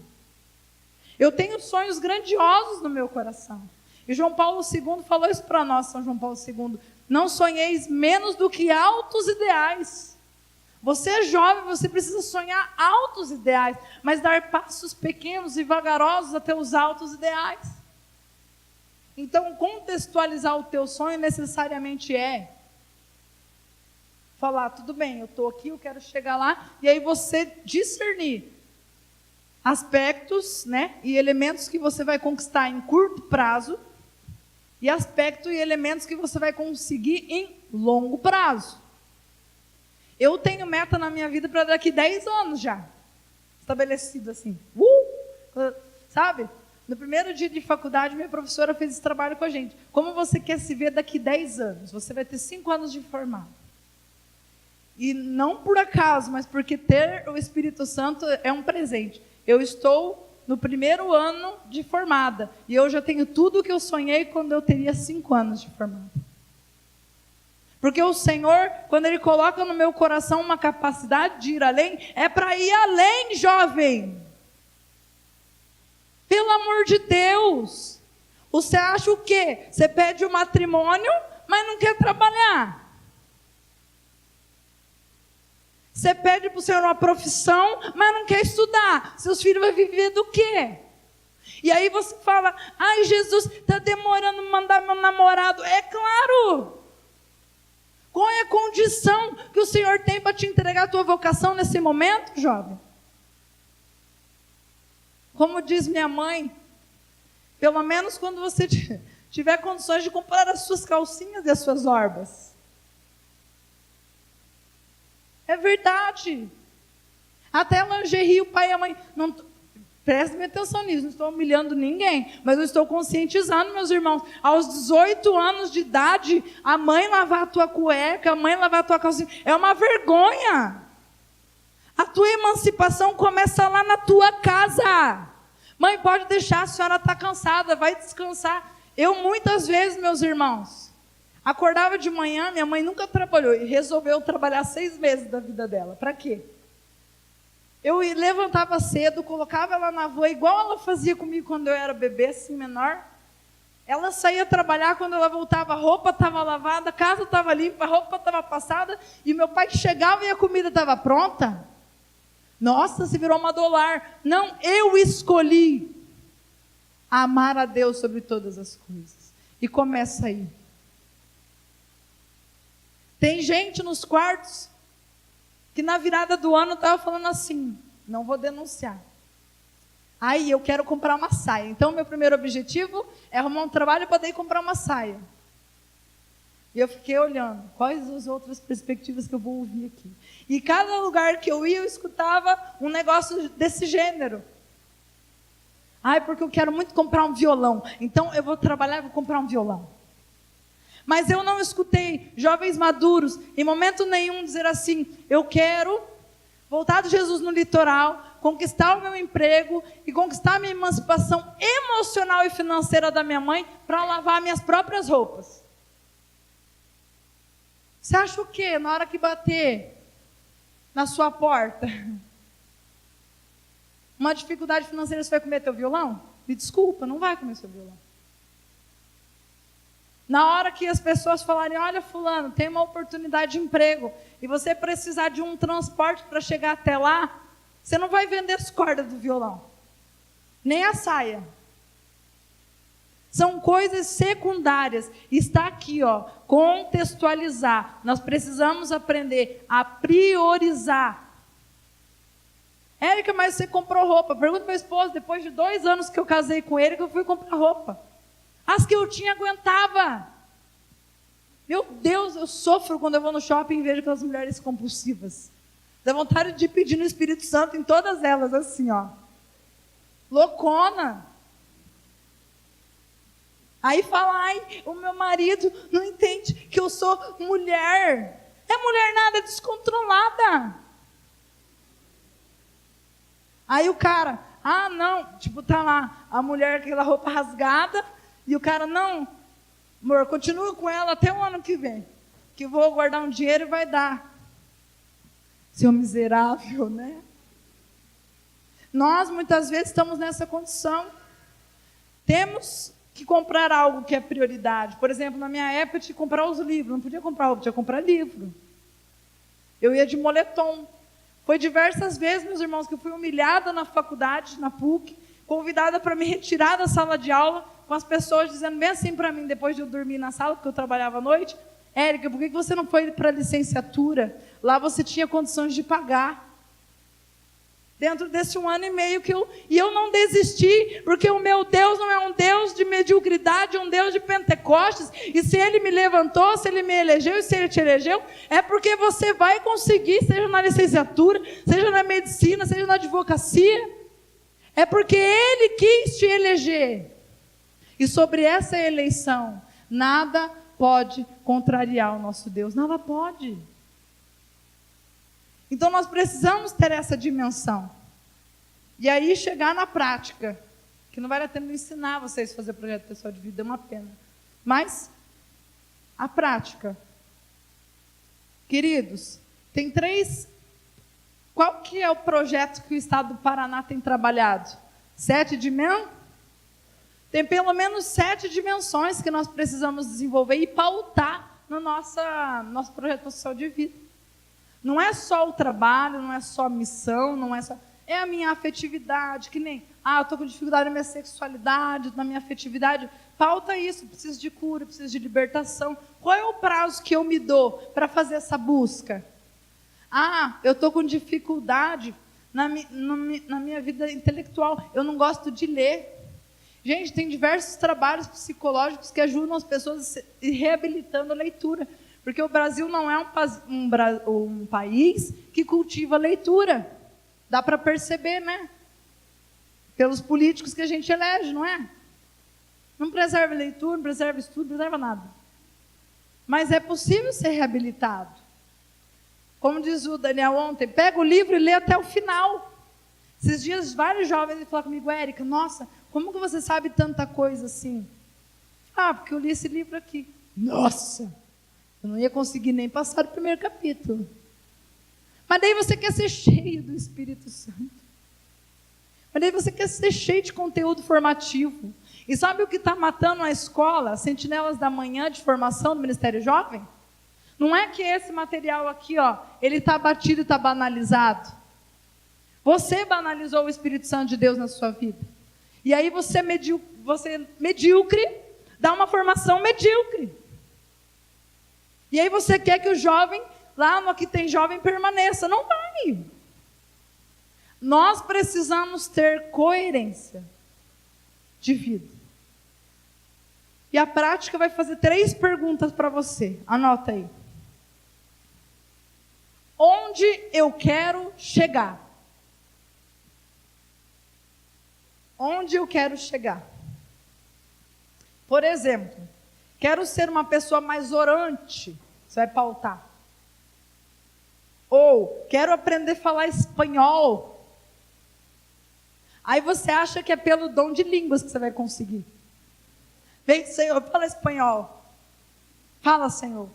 Eu tenho sonhos grandiosos no meu coração. E João Paulo II falou isso para nós, São João Paulo II. Não sonheis menos do que altos ideais. Você é jovem, você precisa sonhar altos ideais, mas dar passos pequenos e vagarosos até os altos ideais. Então, contextualizar o teu sonho necessariamente é falar, tudo bem, eu estou aqui, eu quero chegar lá, e aí você discernir aspectos, né, e elementos que você vai conquistar em curto prazo, e aspectos e elementos que você vai conseguir em longo prazo. Eu tenho meta na minha vida para daqui 10 anos já, estabelecido assim, sabe? No primeiro dia de faculdade, minha professora fez esse trabalho com a gente. Como você quer se ver daqui 10 anos? Você vai ter 5 anos de formado. E não por acaso, mas porque ter o Espírito Santo é um presente. Eu estou no primeiro ano de formada, e eu já tenho tudo o que eu sonhei quando eu teria 5 anos de formada. Porque o Senhor, quando Ele coloca no meu coração uma capacidade de ir além, é para ir além, jovem. Pelo amor de Deus. Você acha o quê? Você pede o matrimônio, mas não quer trabalhar. Você pede para o Senhor uma profissão, mas não quer estudar. Seus filhos vão viver do quê? E aí você fala, ai Jesus, está demorando para mandar meu namorado. É claro. Qual é a condição que o Senhor tem para te entregar a tua vocação nesse momento, jovem? Como diz minha mãe, pelo menos quando você tiver condições de comprar as suas calcinhas e as suas orbas. É verdade. Até a lingerie, o pai e a mãe... Não, prestem atenção nisso, não estou humilhando ninguém, mas eu estou conscientizando, meus irmãos. Aos 18 anos de idade, a mãe lavar a tua cueca, a mãe lavar a tua calcinha, é uma vergonha. A tua emancipação começa lá na tua casa. Mãe, pode deixar, a senhora está cansada, vai descansar. Eu muitas vezes, meus irmãos, acordava de manhã, minha mãe nunca trabalhou, e resolveu trabalhar 6 meses da vida dela. Para quê? Eu levantava cedo, colocava ela na van, igual ela fazia comigo quando eu era bebê, assim, menor. Ela saía trabalhar, quando ela voltava, a roupa estava lavada, a casa estava limpa, a roupa estava passada, e meu pai chegava e a comida estava pronta. Nossa, se virou uma dolar. Não, eu escolhi amar a Deus sobre todas as coisas. E começa aí. Tem gente nos quartos que na virada do ano estava falando assim, não vou denunciar. Aí eu quero comprar uma saia. Então meu primeiro objetivo é arrumar um trabalho para daí comprar uma saia. E eu fiquei olhando, quais as outras perspectivas que eu vou ouvir aqui. E cada lugar que eu ia, eu escutava um negócio desse gênero. Ai, porque eu quero muito comprar um violão. Então eu vou trabalhar e vou comprar um violão. Mas eu não escutei jovens maduros, em momento nenhum, dizer assim, eu quero voltar de Jesus no litoral, conquistar o meu emprego e conquistar a minha emancipação emocional e financeira da minha mãe para lavar minhas próprias roupas. Você acha o quê? Na hora que bater na sua porta, Uma dificuldade financeira, você vai comer teu violão? Me desculpa, não vai comer seu violão. Na hora que as pessoas falarem, olha fulano, tem uma oportunidade de emprego, e você precisar de um transporte para chegar até lá, você não vai vender as cordas do violão, nem a saia. São coisas secundárias. Está aqui, ó, contextualizar. Nós precisamos aprender a priorizar. Érica, mas você comprou roupa? Pergunta ao meu esposo, depois de 2 anos que eu casei com ele, que eu fui comprar roupa. As que eu tinha aguentava. Meu Deus, eu sofro quando eu vou no shopping e vejo aquelas mulheres compulsivas. Dá vontade de pedir no Espírito Santo em todas elas, assim, ó. Loucona. Aí fala, ai, o meu marido não entende que eu sou mulher. É mulher nada, é descontrolada. Aí o cara, ah, não, tipo, tá lá, a mulher com aquela roupa rasgada, e o cara, não, amor, continua com ela até o ano que vem, que eu vou guardar um dinheiro e vai dar. Seu miserável, né? Nós, muitas vezes, estamos nessa condição. Temos que comprar algo que é prioridade. Por exemplo, na minha época, eu tinha que comprar os livros. Não podia comprar roupa, tinha que comprar livro. Eu ia de moletom. Foi diversas vezes, meus irmãos, que eu fui humilhada na faculdade, na PUC, convidada para me retirar da sala de aula, com as pessoas dizendo bem assim para mim, depois de eu dormir na sala, porque eu trabalhava à noite, Érica, por que você não foi para a licenciatura? Lá você tinha condições de pagar. Dentro desse 1 ano e meio e eu não desisti, porque o meu Deus não é um Deus de mediocridade, é um Deus de Pentecostes, e se Ele me levantou, se Ele me elegeu, e se Ele te elegeu, é porque você vai conseguir, seja na licenciatura, seja na medicina, seja na advocacia, é porque Ele quis te eleger, e sobre essa eleição, nada pode contrariar o nosso Deus, nada pode. Então nós precisamos ter essa dimensão. E aí chegar na prática, que não vai dar tempo de ensinar vocês a fazer projeto pessoal de vida, é uma pena. Mas, a prática. Queridos, tem 3... Qual que é o projeto que o Estado do Paraná tem trabalhado? 7 dimensões? Tem pelo menos 7 dimensões que nós precisamos desenvolver e pautar no nosso projeto pessoal de vida. Não é só o trabalho, não é só a missão, não é só... É a minha afetividade, que nem... eu estou com dificuldade na minha sexualidade, na minha afetividade. Pauta isso, preciso de cura, preciso de libertação. Qual é o prazo que eu me dou para fazer essa busca? Eu estou com dificuldade na minha vida intelectual. Eu não gosto de ler. Gente, tem diversos trabalhos psicológicos que ajudam as pessoas a se reabilitando a leitura. Porque o Brasil não é um país que cultiva leitura. Dá para perceber, né? Pelos políticos que a gente elege, não é? Não preserva leitura, não preserva estudo, não preserva nada. Mas é possível ser reabilitado. Como diz o Daniel ontem, pega o livro e lê até o final. Esses dias, vários jovens falaram comigo, Érica, nossa, como que você sabe tanta coisa assim? Porque eu li esse livro aqui. Nossa! Eu não ia conseguir nem passar do 1º capítulo. Mas daí você quer ser cheio do Espírito Santo. Mas daí você quer ser cheio de conteúdo formativo. E sabe o que está matando a escola, Sentinelas da Manhã de formação do Ministério Jovem? Não é que esse material aqui, ele está batido e está banalizado. Você banalizou o Espírito Santo de Deus na sua vida. E aí você medíocre, dá uma formação medíocre. E aí você quer que o jovem, lá no Aqui Tem Jovem, permaneça. Não vai. Nós precisamos ter coerência de vida. E a prática vai fazer 3 perguntas para você. Anota aí. Onde eu quero chegar? Onde eu quero chegar? Por exemplo, quero ser uma pessoa mais orante. Você vai pautar. Ou, quero aprender a falar espanhol. Aí você acha que é pelo dom de línguas que você vai conseguir. Vem, Senhor, fala espanhol. Fala, Senhor.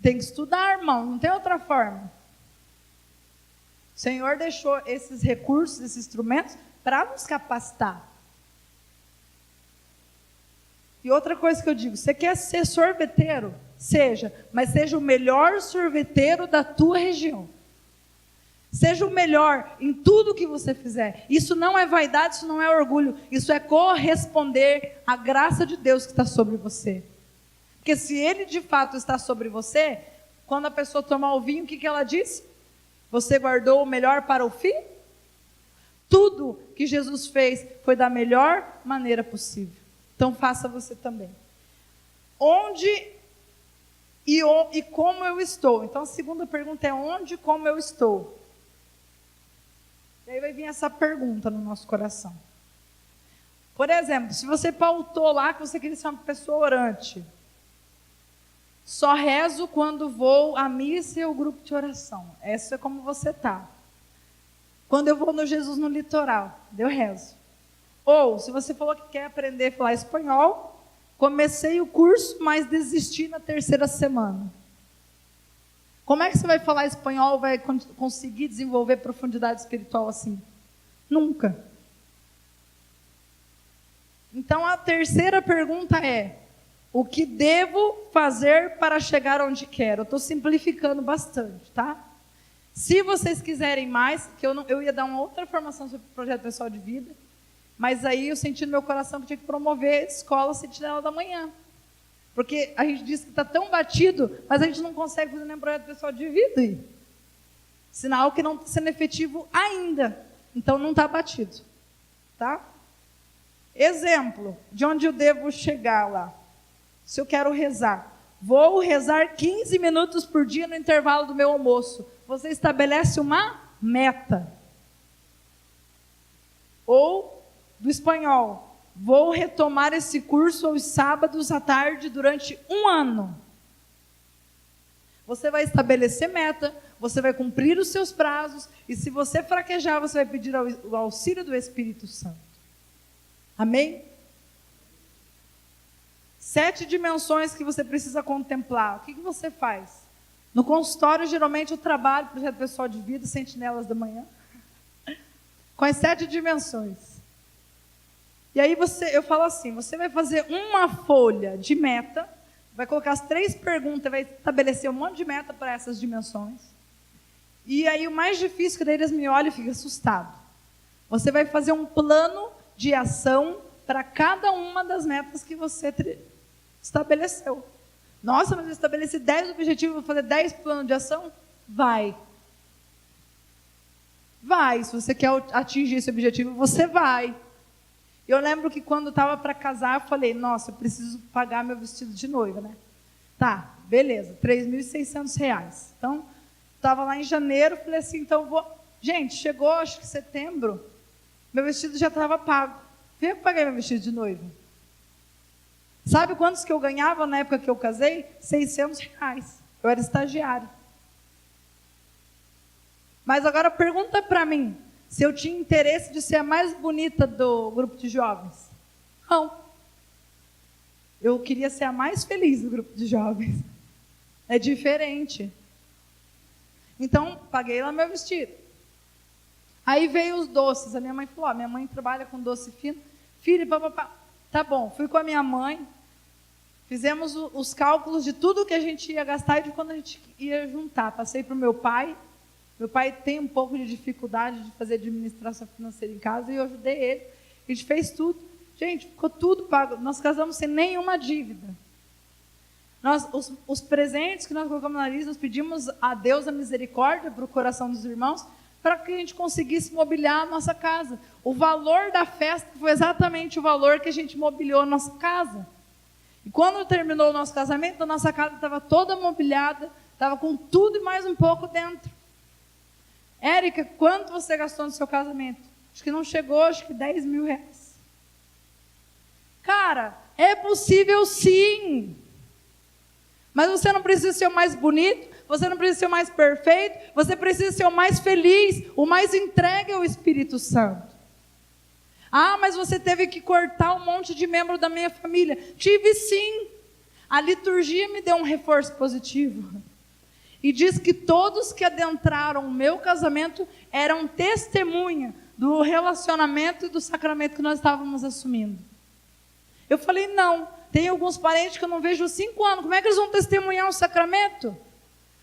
Tem que estudar, irmão, não tem outra forma. O Senhor deixou esses recursos, esses instrumentos, para nos capacitar. E outra coisa que eu digo, você quer ser sorveteiro? Seja, mas seja o melhor sorveteiro da tua região. Seja o melhor em tudo que você fizer. Isso não é vaidade, isso não é orgulho. Isso é corresponder à graça de Deus que está sobre você. Porque se Ele de fato está sobre você, quando a pessoa tomar o vinho, o que ela disse? Você guardou o melhor para o fim? Tudo que Jesus fez foi da melhor maneira possível. Então faça você também. Onde e como eu estou? Então a segunda pergunta é onde e como eu estou? E aí vai vir essa pergunta no nosso coração. Por exemplo, se você pautou lá que você queria ser uma pessoa orante, só rezo quando vou à missa e ao grupo de oração. Essa é como você está. Quando eu vou no Jesus no litoral, eu rezo. Ou, se você falou que quer aprender a falar espanhol, comecei o curso, mas desisti na 3ª semana. Como é que você vai falar espanhol, vai conseguir desenvolver profundidade espiritual assim? Nunca. Então, a terceira pergunta é: o que devo fazer para chegar onde quero? Eu estou simplificando bastante, tá? Se vocês quiserem mais, que eu ia dar uma outra formação sobre o projeto pessoal de vida, mas aí eu senti no meu coração que tinha que promover escola Sentinela da Manhã. Porque a gente diz que está tão batido, mas a gente não consegue fazer nenhum projeto pessoal de vida aí. Sinal que não está sendo efetivo ainda. Então não está batido. Tá? Exemplo, de onde eu devo chegar lá. Se eu quero rezar. Vou rezar 15 minutos por dia no intervalo do meu almoço. Você estabelece uma meta. Ou, do espanhol, vou retomar esse curso aos sábados à tarde durante 1 ano. Você vai estabelecer meta, você vai cumprir os seus prazos, e se você fraquejar, você vai pedir o auxílio do Espírito Santo. Amém? 7 dimensões que você precisa contemplar. O que você faz? No consultório, geralmente, eu trabalho projeto pessoal de vida, Sentinelas da Manhã, com as 7 dimensões. E aí eu falo assim, você vai fazer uma folha de meta, vai colocar as 3 perguntas, vai estabelecer um monte de meta para essas dimensões. E aí o mais difícil, que daí eles me olham e ficam assustados. Você vai fazer um plano de ação para cada uma das metas que você estabeleceu. Nossa, mas eu estabeleci 10 objetivos, vou fazer 10 planos de ação? Vai. Vai, se você quer atingir esse objetivo, você vai. Eu lembro que quando estava para casar, eu falei, nossa, eu preciso pagar meu vestido de noiva, né? Tá, beleza, R$3.600. Então, estava lá em janeiro, falei assim, então vou... Gente, chegou, acho que setembro, meu vestido já estava pago. Veio que eu paguei meu vestido de noiva. Sabe quantos que eu ganhava na época que eu casei? R$600. Eu era estagiário. Mas agora pergunta para mim, se eu tinha interesse de ser a mais bonita do grupo de jovens. Não. Eu queria ser a mais feliz do grupo de jovens. É diferente. Então, paguei lá meu vestido. Aí veio os doces. A minha mãe falou, minha mãe trabalha com doce fino. Filho, papapá. Tá bom, fui com a minha mãe. Fizemos os cálculos de tudo que a gente ia gastar e de quando a gente ia juntar. Passei para o meu pai. Meu pai tem um pouco de dificuldade de fazer administração financeira em casa e eu ajudei ele. A gente fez tudo. Gente, ficou tudo pago. Nós casamos sem nenhuma dívida. Os presentes que nós colocamos na lista, nós pedimos a Deus a misericórdia para o coração dos irmãos, para que a gente conseguisse mobiliar a nossa casa. O valor da festa foi exatamente o valor que a gente mobiliou a nossa casa. E quando terminou o nosso casamento, a nossa casa estava toda mobiliada, estava com tudo e mais um pouco dentro. Érica, quanto você gastou no seu casamento? Acho que não chegou, acho que R$10.000. Cara, é possível sim. Mas você não precisa ser o mais bonito, você não precisa ser o mais perfeito, você precisa ser o mais feliz, o mais entregue ao Espírito Santo. Ah, mas você teve que cortar um monte de membro da minha família. Tive sim. A liturgia me deu um reforço positivo. E diz que todos que adentraram o meu casamento eram testemunha do relacionamento e do sacramento que nós estávamos assumindo. Eu falei, não, tem alguns parentes que eu não vejo há 5 anos, como é que eles vão testemunhar um sacramento?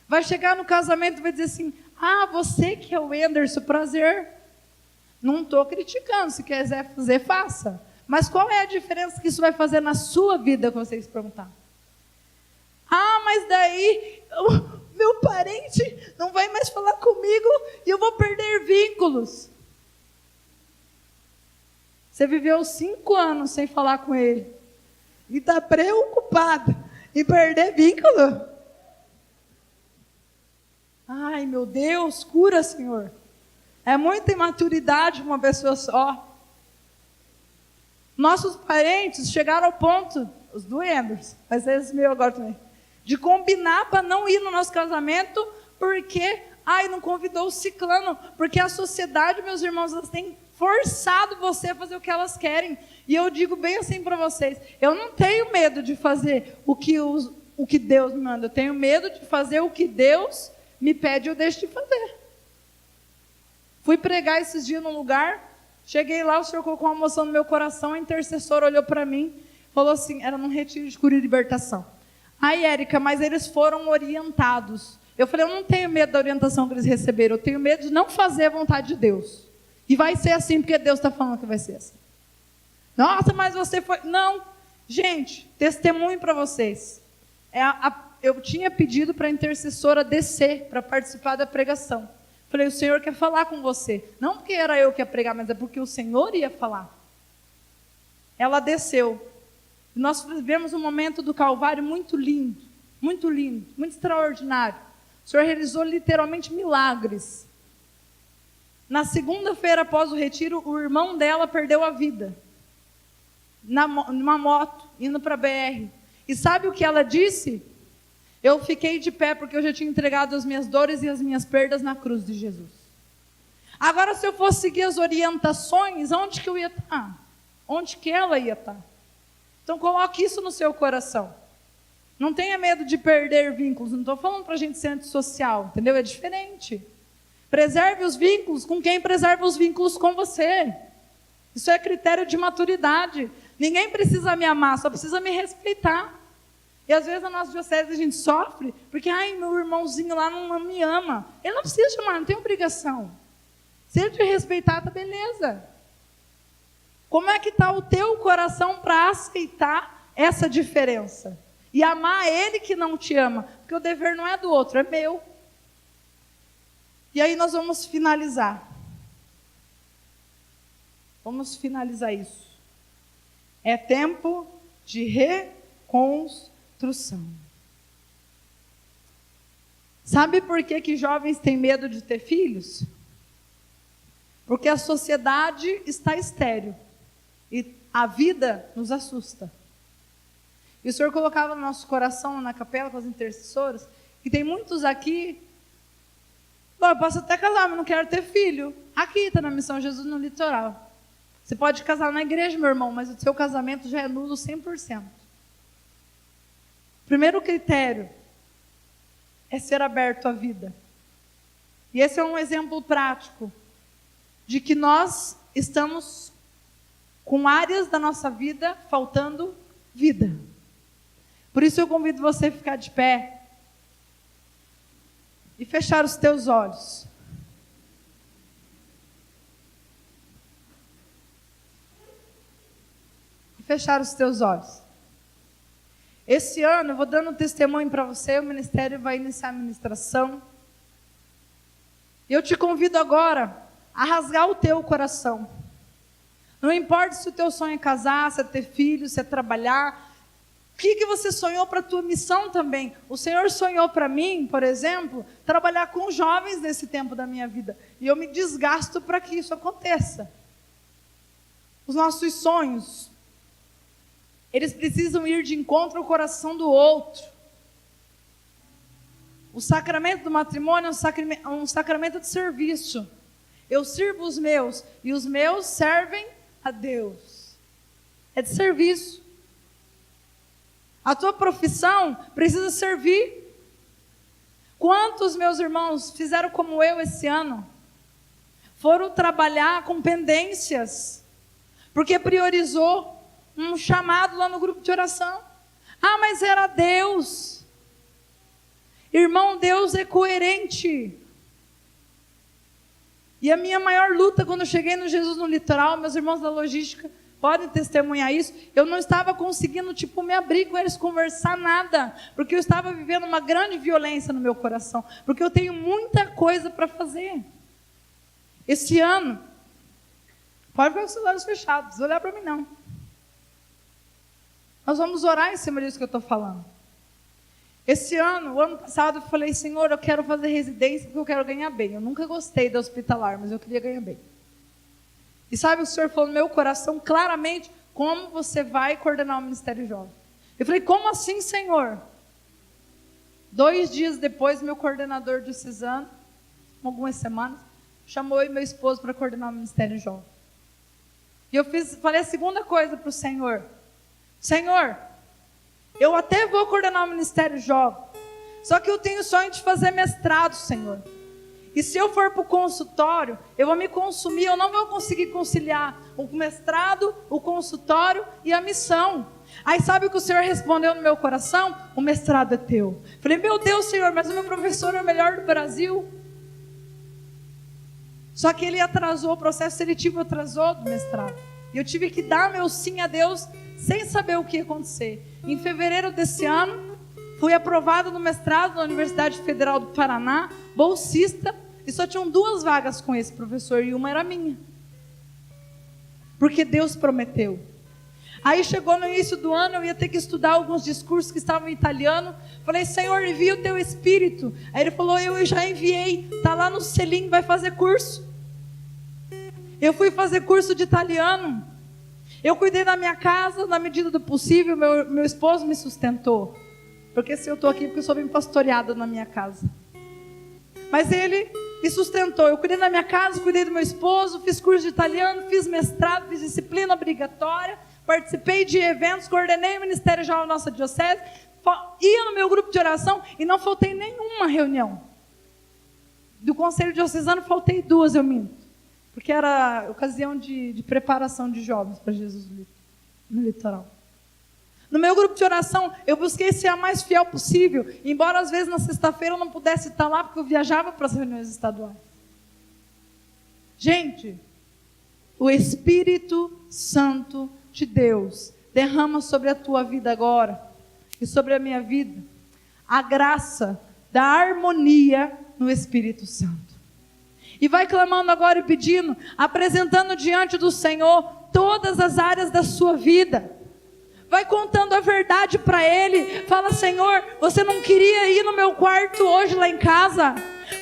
Vai chegar no casamento e vai dizer assim, você que é o Anderson, prazer. Não estou criticando, se quiser fazer, faça. Mas qual é a diferença que isso vai fazer na sua vida, que vocês perguntaram? Mas daí, meu parente não vai mais falar comigo e eu vou perder vínculos. Você viveu 5 anos sem falar com ele e está preocupada em perder vínculo? Ai, meu Deus, cura, Senhor. É muita imaturidade uma pessoa só. Nossos parentes chegaram ao ponto, os do Enders, mas esse meu agora também, de combinar para não ir no nosso casamento, porque, não convidou o ciclano, porque a sociedade, meus irmãos, elas têm forçado você a fazer o que elas querem. E eu digo bem assim para vocês, eu não tenho medo de fazer o que Deus me manda, eu tenho medo de fazer o que Deus me pede e eu deixo de fazer. Fui pregar esses dias num lugar, cheguei lá, o Senhor colocou uma emoção no meu coração, a intercessora olhou para mim, falou assim, era num retiro de cura e libertação. Aí, Érica, mas eles foram orientados. Eu falei, eu não tenho medo da orientação que eles receberam, eu tenho medo de não fazer a vontade de Deus. E vai ser assim, porque Deus está falando que vai ser assim. Nossa, mas você foi... Não, gente, testemunho para vocês. Eu tinha pedido para a intercessora descer, para participar da pregação. Falei, o Senhor quer falar com você. Não porque era eu que ia pregar, mas é porque o Senhor ia falar. Ela desceu. Nós vivemos um momento do Calvário muito lindo, muito extraordinário. O Senhor realizou literalmente milagres. Na segunda-feira após o retiro, o irmão dela perdeu a vida. Numa moto, indo para a BR. E sabe o que ela disse? Eu fiquei de pé porque eu já tinha entregado as minhas dores e as minhas perdas na cruz de Jesus. Agora, se eu fosse seguir as orientações, onde que eu ia estar? Onde que ela ia estar? Então, coloque isso no seu coração. Não tenha medo de perder vínculos. Não estou falando para a gente ser antissocial, entendeu? É diferente. Preserve os vínculos com quem preserva os vínculos com você. Isso é critério de maturidade. Ninguém precisa me amar, só precisa me respeitar. E às vezes na nossa diocese a gente sofre, porque meu irmãozinho lá não me ama. Ele não precisa te amar, não tem obrigação. Se ele te respeitar, tá beleza. Como é que está o teu coração para aceitar essa diferença? E amar ele que não te ama, porque o dever não é do outro, é meu. E aí nós vamos finalizar. Vamos finalizar isso. É tempo de reconstrução. Sabe por que jovens têm medo de ter filhos? Porque a sociedade está estéril. E a vida nos assusta. E o Senhor colocava no nosso coração, na capela com as intercessoras, que tem muitos aqui, eu posso até casar, mas não quero ter filho. Aqui está na Missão Jesus no litoral. Você pode casar na igreja, meu irmão, mas o seu casamento já é nulo 100%. Primeiro critério é ser aberto à vida. E esse é um exemplo prático de que nós estamos com áreas da nossa vida faltando vida. Por isso eu convido você a ficar de pé e fechar os teus olhos. E fechar os teus olhos. Esse ano eu vou dando testemunho para você, o ministério vai iniciar a ministração. Eu te convido agora a rasgar o teu coração. Não importa se o teu sonho é casar, se é ter filhos, se é trabalhar. O que você sonhou para a tua missão também? O Senhor sonhou para mim, por exemplo, trabalhar com jovens nesse tempo da minha vida. E eu me desgasto para que isso aconteça. Os nossos sonhos, eles precisam ir de encontro ao coração do outro. O sacramento do matrimônio é um sacramento de serviço. Eu sirvo os meus e os meus servem a Deus. É de serviço. A tua profissão precisa servir. Quantos meus irmãos fizeram como eu esse ano? Foram trabalhar com pendências, porque priorizou um chamado lá no grupo de oração. Ah, mas era Deus. Irmão, Deus é coerente. E a minha maior luta quando eu cheguei no Jesus no Litoral, meus irmãos da logística podem testemunhar isso, eu não estava conseguindo, me abrir com eles, conversar nada, porque eu estava vivendo uma grande violência no meu coração, porque eu tenho muita coisa para fazer. Esse ano, pode ficar com os olhos fechados, não precisa olhar para mim não. Nós vamos orar em cima disso que eu estou falando. Esse ano, o ano passado, eu falei, Senhor, eu quero fazer residência porque eu quero ganhar bem. Eu nunca gostei da hospitalar, mas eu queria ganhar bem. E sabe o que o Senhor falou no meu coração claramente? Como você vai coordenar o Ministério Jovem? Eu falei, como assim, Senhor? 2 dias depois, meu coordenador diocesano, algumas semanas, chamou eu e meu esposo para coordenar o Ministério Jovem. E eu falei a segunda coisa para o Senhor. Senhor, eu até vou coordenar o Ministério Jovem, só que eu tenho o sonho de fazer mestrado, Senhor. E se eu for para o consultório, eu vou me consumir, eu não vou conseguir conciliar o mestrado, o consultório e a missão. Aí sabe o que o Senhor respondeu no meu coração? O mestrado é teu. Falei, meu Deus, Senhor, mas o meu professor é o melhor do Brasil. Só que ele atrasou, o processo seletivo atrasou do mestrado. E eu tive que dar meu sim a Deus, sem saber o que ia acontecer. Em fevereiro desse ano, fui aprovada no mestrado na Universidade Federal do Paraná, bolsista, e só tinham 2 vagas com esse professor, e uma era minha. Porque Deus prometeu. Aí chegou no início do ano, eu ia ter que estudar alguns discursos que estavam em italiano. Falei, Senhor, envia o teu Espírito. Aí ele falou, eu já enviei, está lá no selim, vai fazer curso. Eu fui fazer curso de italiano. Eu cuidei da minha casa, na medida do possível, meu esposo me sustentou. Porque se eu estou aqui, porque eu sou bem pastoreada na minha casa. Mas ele me sustentou. Eu cuidei da minha casa, cuidei do meu esposo, fiz curso de italiano, fiz mestrado, fiz disciplina obrigatória, participei de eventos, coordenei o Ministério Jovem da nossa diocese, ia no meu grupo de oração e não faltei nenhuma reunião. Do Conselho Diocesano faltei 2, eu minto. Porque era ocasião de preparação de jovens para Jesus no litoral. No meu grupo de oração, eu busquei ser a mais fiel possível, embora às vezes na sexta-feira eu não pudesse estar lá, porque eu viajava para as reuniões estaduais. Gente, o Espírito Santo de Deus derrama sobre a tua vida agora, e sobre a minha vida, a graça da harmonia no Espírito Santo. E vai clamando agora e pedindo, apresentando diante do Senhor todas as áreas da sua vida. Vai contando a verdade para Ele. Fala, Senhor, você não queria ir no meu quarto hoje lá em casa?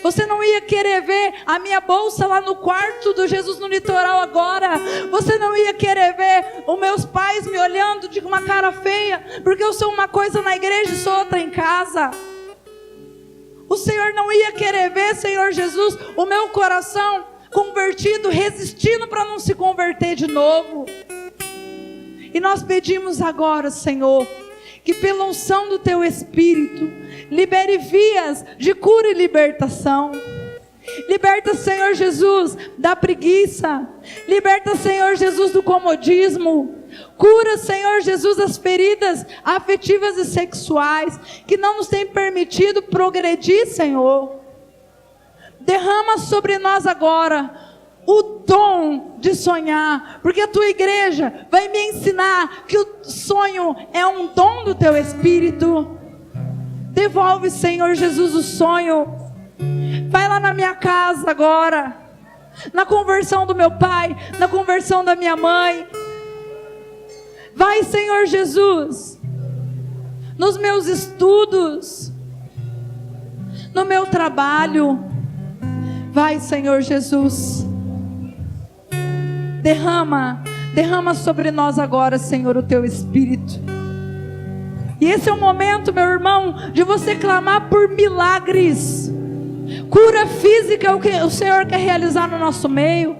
Você não ia querer ver a minha bolsa lá no quarto do Jesus no Litoral agora? Você não ia querer ver os meus pais me olhando de uma cara feia, porque eu sou uma coisa na igreja e sou outra em casa? O Senhor não ia querer ver, Senhor Jesus, o meu coração convertido, resistindo para não se converter de novo. E nós pedimos agora, Senhor, que pela unção do Teu Espírito, libere vias de cura e libertação. Liberta, Senhor Jesus, da preguiça. Liberta, Senhor Jesus, do comodismo. Cura, Senhor Jesus, as feridas afetivas e sexuais que não nos têm permitido progredir, Senhor. Derrama sobre nós agora o dom de sonhar, porque a tua igreja vai me ensinar que o sonho é um dom do teu Espírito. Devolve, Senhor Jesus, o sonho. Vai lá na minha casa agora, na conversão do meu pai, na conversão da minha mãe. Vai, Senhor Jesus, nos meus estudos, no meu trabalho. Vai, Senhor Jesus. Derrama sobre nós agora, Senhor, o Teu Espírito. E esse é o momento, meu irmão, de você clamar por milagres. Cura física, o que o Senhor quer realizar no nosso meio.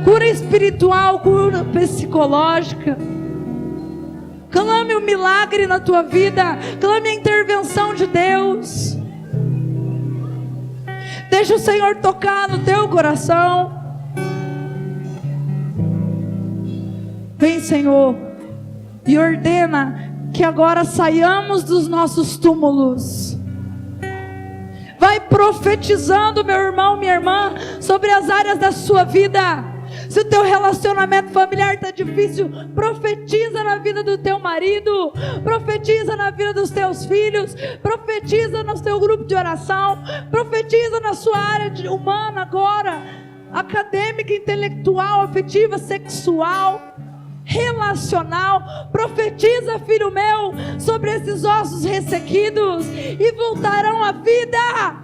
Cura espiritual, cura psicológica. Clame o milagre na tua vida. Clame a intervenção de Deus. Deixa o Senhor tocar no teu coração. Vem, Senhor, e ordena que agora saiamos dos nossos túmulos. Vai profetizando, meu irmão, minha irmã, sobre as áreas da sua vida. Se o teu relacionamento familiar está difícil, profetiza na vida do teu marido, profetiza na vida dos teus filhos, profetiza no teu grupo de oração, profetiza na sua área humana agora, acadêmica, intelectual, afetiva, sexual, relacional. Profetiza, filho meu, sobre esses ossos ressequidos e voltarão à vida.